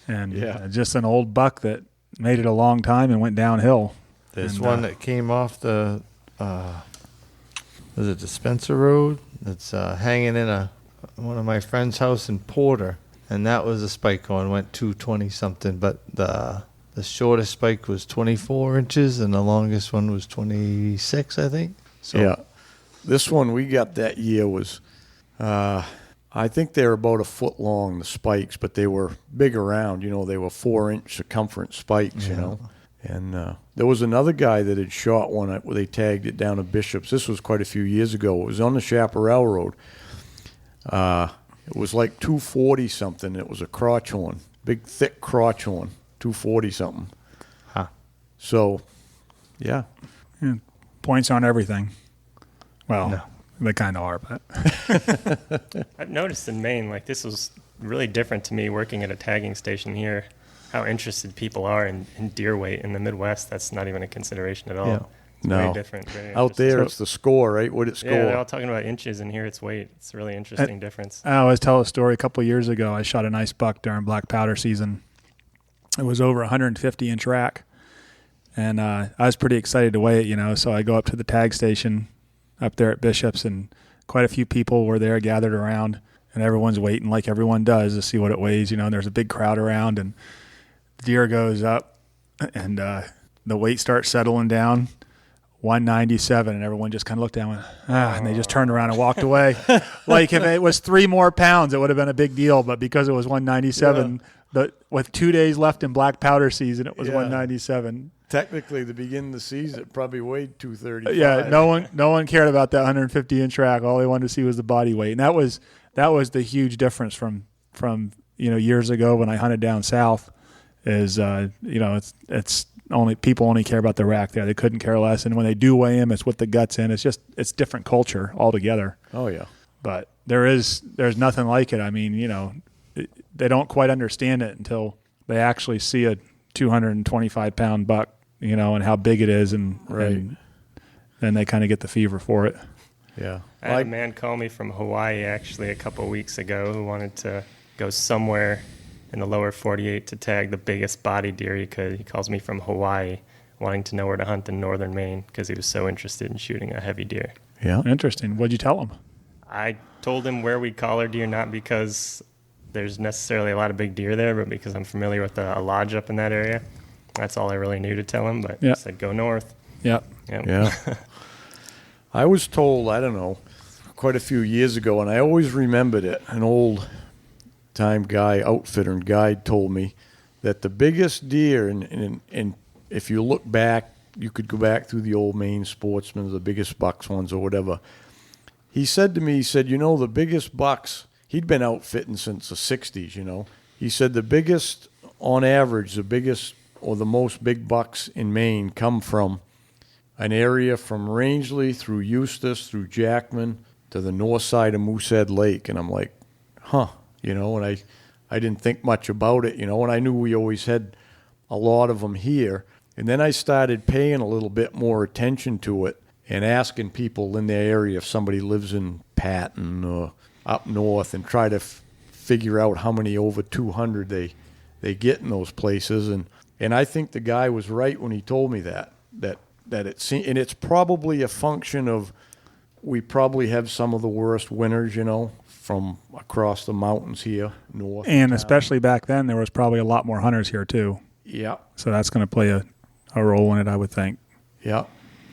And just an old buck that made it a long time and went downhill. there's one that came off the, was it the Spencer Road? That's hanging in one of my friend's house in Porter, and that was a spike horn, went 220 something, but the shortest spike was 24 inches and the longest one was 26, I think. So yeah. This one we got that year was, I think they were about a foot long, the spikes, but they were big around, they were 4-inch circumference spikes, And there was another guy that had shot one where they tagged it down to Bishop's. This was quite a few years ago. It was on the Chaparral Road. It was like 240 something. It was a crotch horn, big thick crotch horn, 240 something. Huh. So, yeah. Points on everything. Well, no. They kind of are, but I've noticed in Maine, this was really different to me working at a tagging station here, how interested people are in deer weight. In the Midwest, that's not even a consideration at all. Yeah. It's very different. Very Out there, interesting. it's the score, right? What it score? Yeah, they're all talking about inches, and here it's weight. It's a really interesting difference. I always tell a story. A couple of years ago, I shot a nice buck during black powder season. It was over 150-inch rack, and I was pretty excited to weigh it, So I go up to the tag station up there at Bishop's, and quite a few people were there gathered around, and everyone's waiting like everyone does to see what it weighs, and there's a big crowd around, and the deer goes up, and the weight starts settling down. 197, and everyone just kind of looked down and went, and they just turned around and walked away. Like if it was 3 more pounds, it would have been a big deal. But because it was 197, with 2 days left in black powder season, it was 197. Technically, the beginning of the season, it probably weighed 235. Yeah, no one cared about that 150-inch rack. All they wanted to see was the body weight, and that was the huge difference from years ago when I hunted down south. Is it's only people only care about the rack there. They couldn't care less, and when they do weigh him, it's with the guts in. It's different culture altogether. Oh yeah, but there's nothing like it. I mean, they don't quite understand it until they actually see a 225-pound buck, and how big it is, and then they kind of get the fever for it. Yeah. I had a man call me from Hawaii actually a couple of weeks ago who wanted to go somewhere in the lower 48 to tag the biggest body deer he could. He calls me from Hawaii, wanting to know where to hunt in northern Maine because he was so interested in shooting a heavy deer. Yeah. Interesting. What'd you tell him? I told him where we collar deer, not because there's necessarily a lot of big deer there, but because I'm familiar with a lodge up in that area. That's all I really knew to tell him, but I said go north. Yep. Yeah. I was told, I don't know, quite a few years ago, and I always remembered it, an old-time guy, outfitter and guide told me that the biggest deer, and if you look back, you could go back through the old Maine sportsmen, the biggest bucks ones or whatever. He said to me, the biggest bucks, he'd been outfitting since the 60s, He said the biggest, on average, the biggest or the most big bucks in Maine come from an area from Rangeley through Eustis, through Jackman, to the north side of Moosehead Lake. And I'm like, and I didn't think much about it, and I knew we always had a lot of them here. And then I started paying a little bit more attention to it and asking people in their area if somebody lives in Patton or up north and try to figure out how many over 200 they get in those places. And I think the guy was right when he told me that and it's probably a function of we probably have some of the worst winters, from across the mountains here north. And especially back then, there was probably a lot more hunters here too. Yeah. So that's going to play a role in it, I would think. Yeah.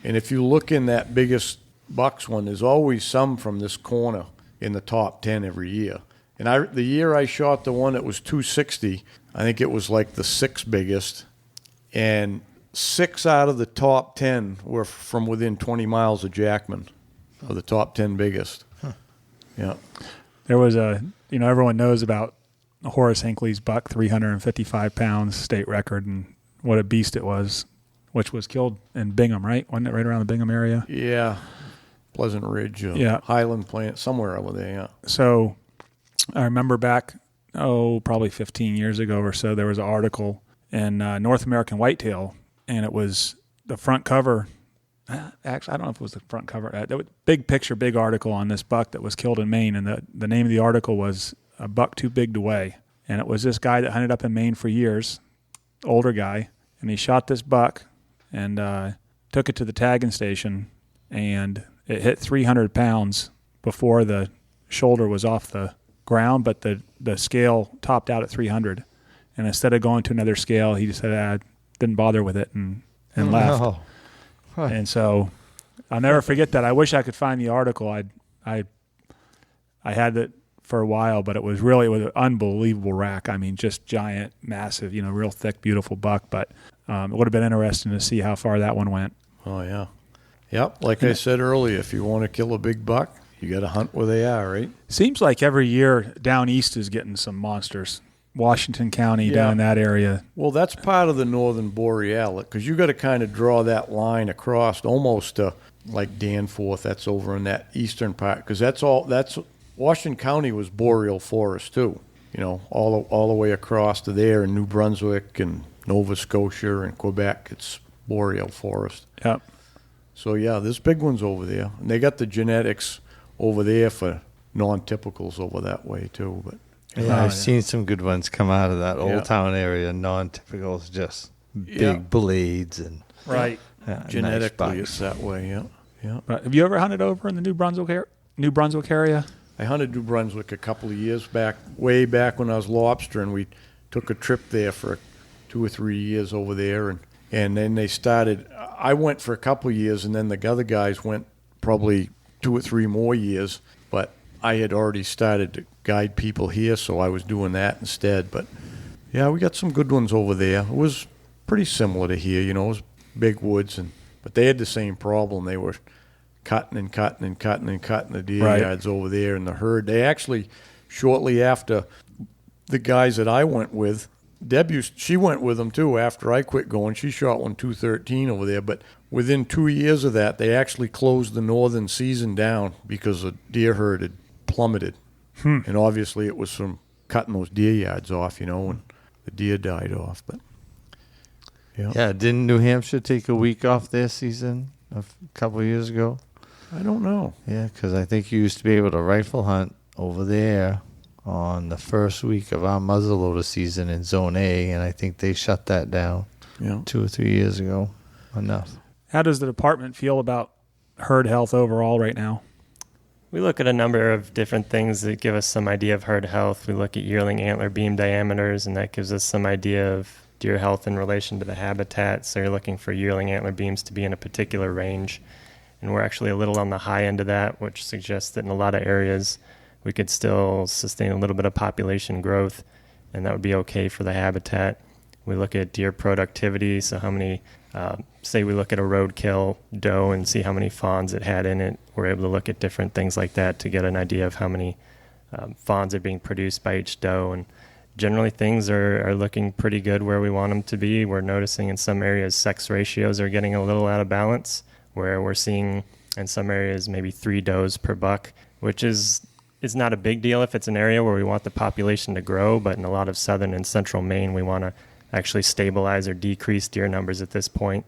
And if you look in that biggest bucks one, there's always some from this corner in the top 10 every year. And the year I shot the one that was 260, I think it was like the 6th biggest, and 6 out of the top 10 were from within 20 miles of Jackman, of the top 10 biggest. Huh. Yeah. There was everyone knows about Horace Hinckley's buck, 355 pounds, state record, and what a beast it was, which was killed in Bingham, right? Wasn't it right around the Bingham area? Yeah. Pleasant Ridge, Highland Plant, somewhere over there, yeah. So I remember back, probably 15 years ago or so, there was an article in North American Whitetail, and it was the front cover. Actually, I don't know if it was the front cover. Big picture, big article on this buck that was killed in Maine, and the name of the article was "A Buck Too Big to Weigh." And it was this guy that hunted up in Maine for years, older guy, and he shot this buck and took it to the tagging station, and it hit 300 pounds before the shoulder was off the ground, but the scale topped out at 300. And instead of going to another scale, he just said, didn't bother with it and left. No. Huh. And so I'll never forget that. I wish I could find the article. I had it for a while, but it was an unbelievable rack. I mean, just giant, massive, real thick, beautiful buck. But it would have been interesting to see how far that one went. Oh, yeah. Yep. Like I said earlier, if you want to kill a big buck, you got to hunt where they are, right? Seems like every year down east is getting some monsters. Washington County, down in that area. Well, that's part of the northern boreal, because you got to kind of draw that line across almost to like Danforth. That's over in that eastern part, because that's Washington County was boreal forest too. All the way across to there in New Brunswick and Nova Scotia and Quebec, it's boreal forest. Yep. So yeah, there's big ones over there, and they got the genetics over there for non-typicals over that way too, but. Yeah, I've seen some good ones come out of that Old Town area, non-typicals, just big blades and right. Genetically, it's that way. Yeah. Right. Have you ever hunted over in the New Brunswick area? I hunted New Brunswick a couple of years back, way back when I was lobstering. We took a trip there for 2 or 3 years over there, and then they started. I went for a couple of years, and then the other guys went probably 2 or 3 more years. But I had already started to guide people here, so I was doing that instead. But yeah, we got some good ones over there. It was pretty similar to here, it was big woods, but they had the same problem. They were cutting the deer yards over there in the herd. They actually, shortly after the guys that I went with, Deb, she went with them too after I quit going. She shot one 213 over there, but within 2 years of that, they actually closed the northern season down because the deer herd had plummeted. And obviously it was from cutting those deer yards off, and the deer died off. But yeah, didn't New Hampshire take a week off their season a couple of years ago? I don't know. Yeah, because I think you used to be able to rifle hunt over there on the first week of our muzzleloader season in Zone A, and I think they shut that down 2 or 3 years ago. Enough. How does the department feel about herd health overall right now? We look at a number of different things that give us some idea of herd health. We look at yearling antler beam diameters, and that gives us some idea of deer health in relation to the habitat. So you're looking for yearling antler beams to be in a particular range. And we're actually a little on the high end of that, which suggests that in a lot of areas we could still sustain a little bit of population growth, and that would be okay for the habitat. We look at deer productivity, so how many, say we look at a roadkill doe and see how many fawns it had in it. We're able to look at different things like that to get an idea of how many fawns are being produced by each doe. And generally things are looking pretty good where we want them to be. We're noticing in some areas sex ratios are getting a little out of balance, where we're seeing in some areas maybe 3 does per buck, which is not a big deal if it's an area where we want the population to grow, but in a lot of southern and central Maine, we want to actually stabilize or decrease deer numbers at this point.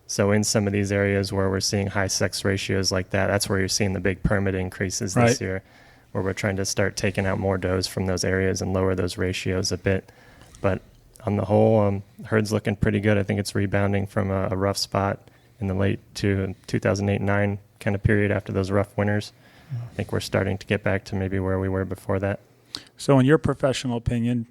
So in some of these areas where we're seeing high sex ratios like that, that's where you're seeing the big permit increases this year, where we're trying to start taking out more does from those areas and lower those ratios a bit. But on the whole, herd's looking pretty good. I think it's rebounding from a rough spot in the late 2008-9 kind of period after those rough winters. I think we're starting to get back to maybe where we were before that. So in your professional opinion,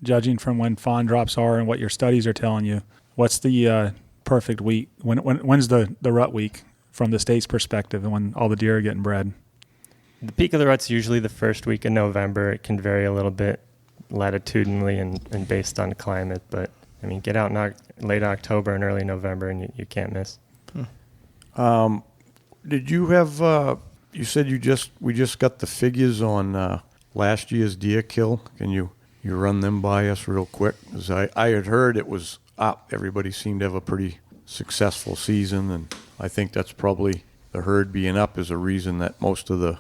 judging from when fawn drops are and what your studies are telling you, what's the perfect week? When's the rut week from the state's perspective and when all the deer are getting bred? The peak of the rut's usually the first week of November. It can vary a little bit latitudinally and based on climate, but I mean, get out in late October and early November and you can't miss. Did you have... you said we just got the figures on last year's deer kill. Can you run them by us real quick? Because I had heard it was up. Everybody seemed to have a pretty successful season, and I think that's probably the herd being up is a reason that most of the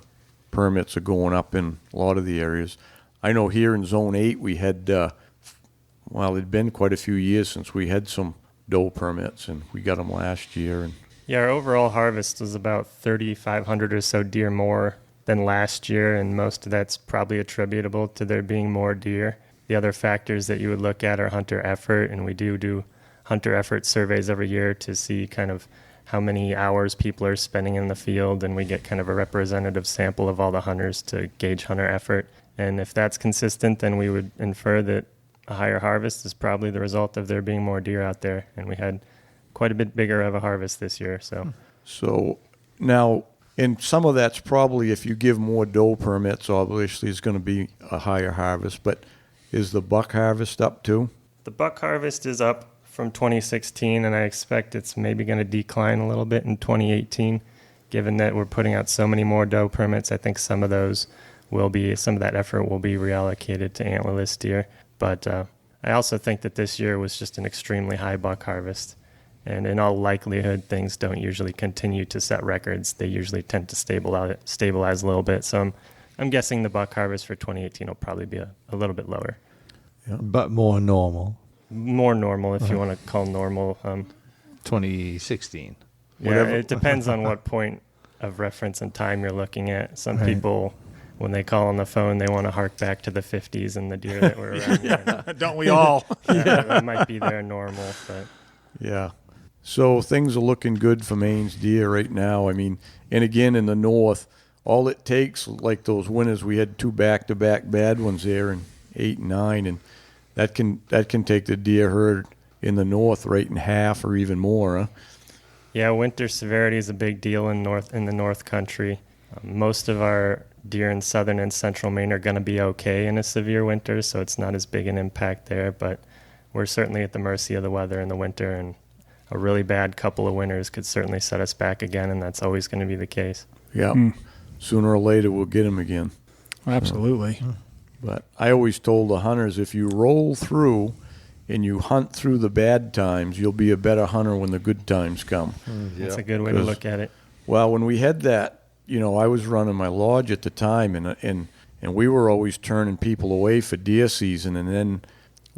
permits are going up in a lot of the areas. I know here in Zone 8 we had, it'd been quite a few years since we had some doe permits, and we got them last year. And yeah, our overall harvest was about 3,500 or so deer more than last year, and most of that's probably attributable to there being more deer. The other factors that you would look at are hunter effort, and we do hunter effort surveys every year to see kind of how many hours people are spending in the field, and we get kind of a representative sample of all the hunters to gauge hunter effort. And if that's consistent, then we would infer that a higher harvest is probably the result of there being more deer out there, and we had quite a bit bigger of a harvest this year. So now, and some of that's probably if you give more doe permits, obviously it's going to be a higher harvest, but is the buck harvest up too? The buck harvest is up from 2016, and I expect it's maybe going to decline a little bit in 2018, given that we're putting out so many more doe permits. I think some of that effort will be reallocated to antlerless deer. But I also think that this year was just an extremely high buck harvest. And in all likelihood, things don't usually continue to set records. They usually tend to stabilize a little bit. So I'm guessing the buck harvest for 2018 will probably be a little bit lower. Yeah. But more normal. More normal, if you want to call normal. 2016. Yeah, it depends on what point of reference and time you're looking at. Some people, when they call on the phone, they want to hark back to the 50s and the deer that were around. Don't we all? That might be their normal. But yeah. So things are looking good for Maine's deer right now. I mean, and again in the north, all it takes, like those winters, we had 2 back-to-back bad ones there in 8 and 9, and that can take the deer herd in the north right in half or even more. Yeah, winter severity is a big deal in the North Country. Most of our deer in southern and central Maine are going to be okay in a severe winter, so it's not as big an impact there. But we're certainly at the mercy of the weather in the winter, and a really bad couple of winters could certainly set us back again, and that's always going to be the case. Yeah. Sooner or later, we'll get them again. Absolutely. But I always told the hunters, if you roll through and you hunt through the bad times, you'll be a better hunter when the good times come. That's a good way to look at it. Well, when we had that, I was running my lodge at the time, and we were always turning people away for deer season. And then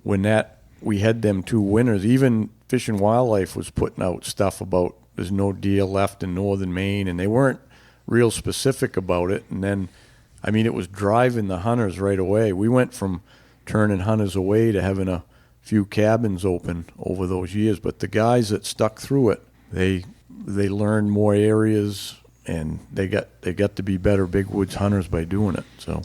when we had them 2 winters, even Fish and Wildlife was putting out stuff about there's no deer left in northern Maine, and they weren't real specific about it. And then, it was driving the hunters right away. We went from turning hunters away to having a few cabins open over those years. But the guys that stuck through it, they learned more areas, and they got to be better big woods hunters by doing it. So,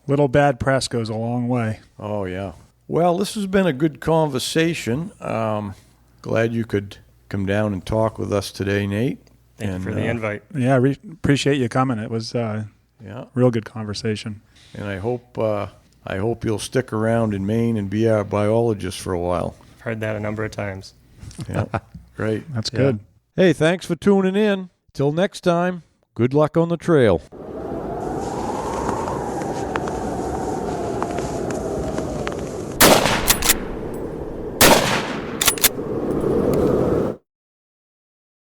Little bad press goes a long way. oh yeah. Well, this has been a good conversation. Glad you could come down and talk with us today, Nate. Thank you for the invite. Yeah, appreciate you coming. It was Yeah, real good conversation. and I hope you'll stick around in Maine and be our biologist for a while. I've heard that a number of times. Yeah, great. That's good. Hey, thanks for tuning in. Till next time, good luck on the trail.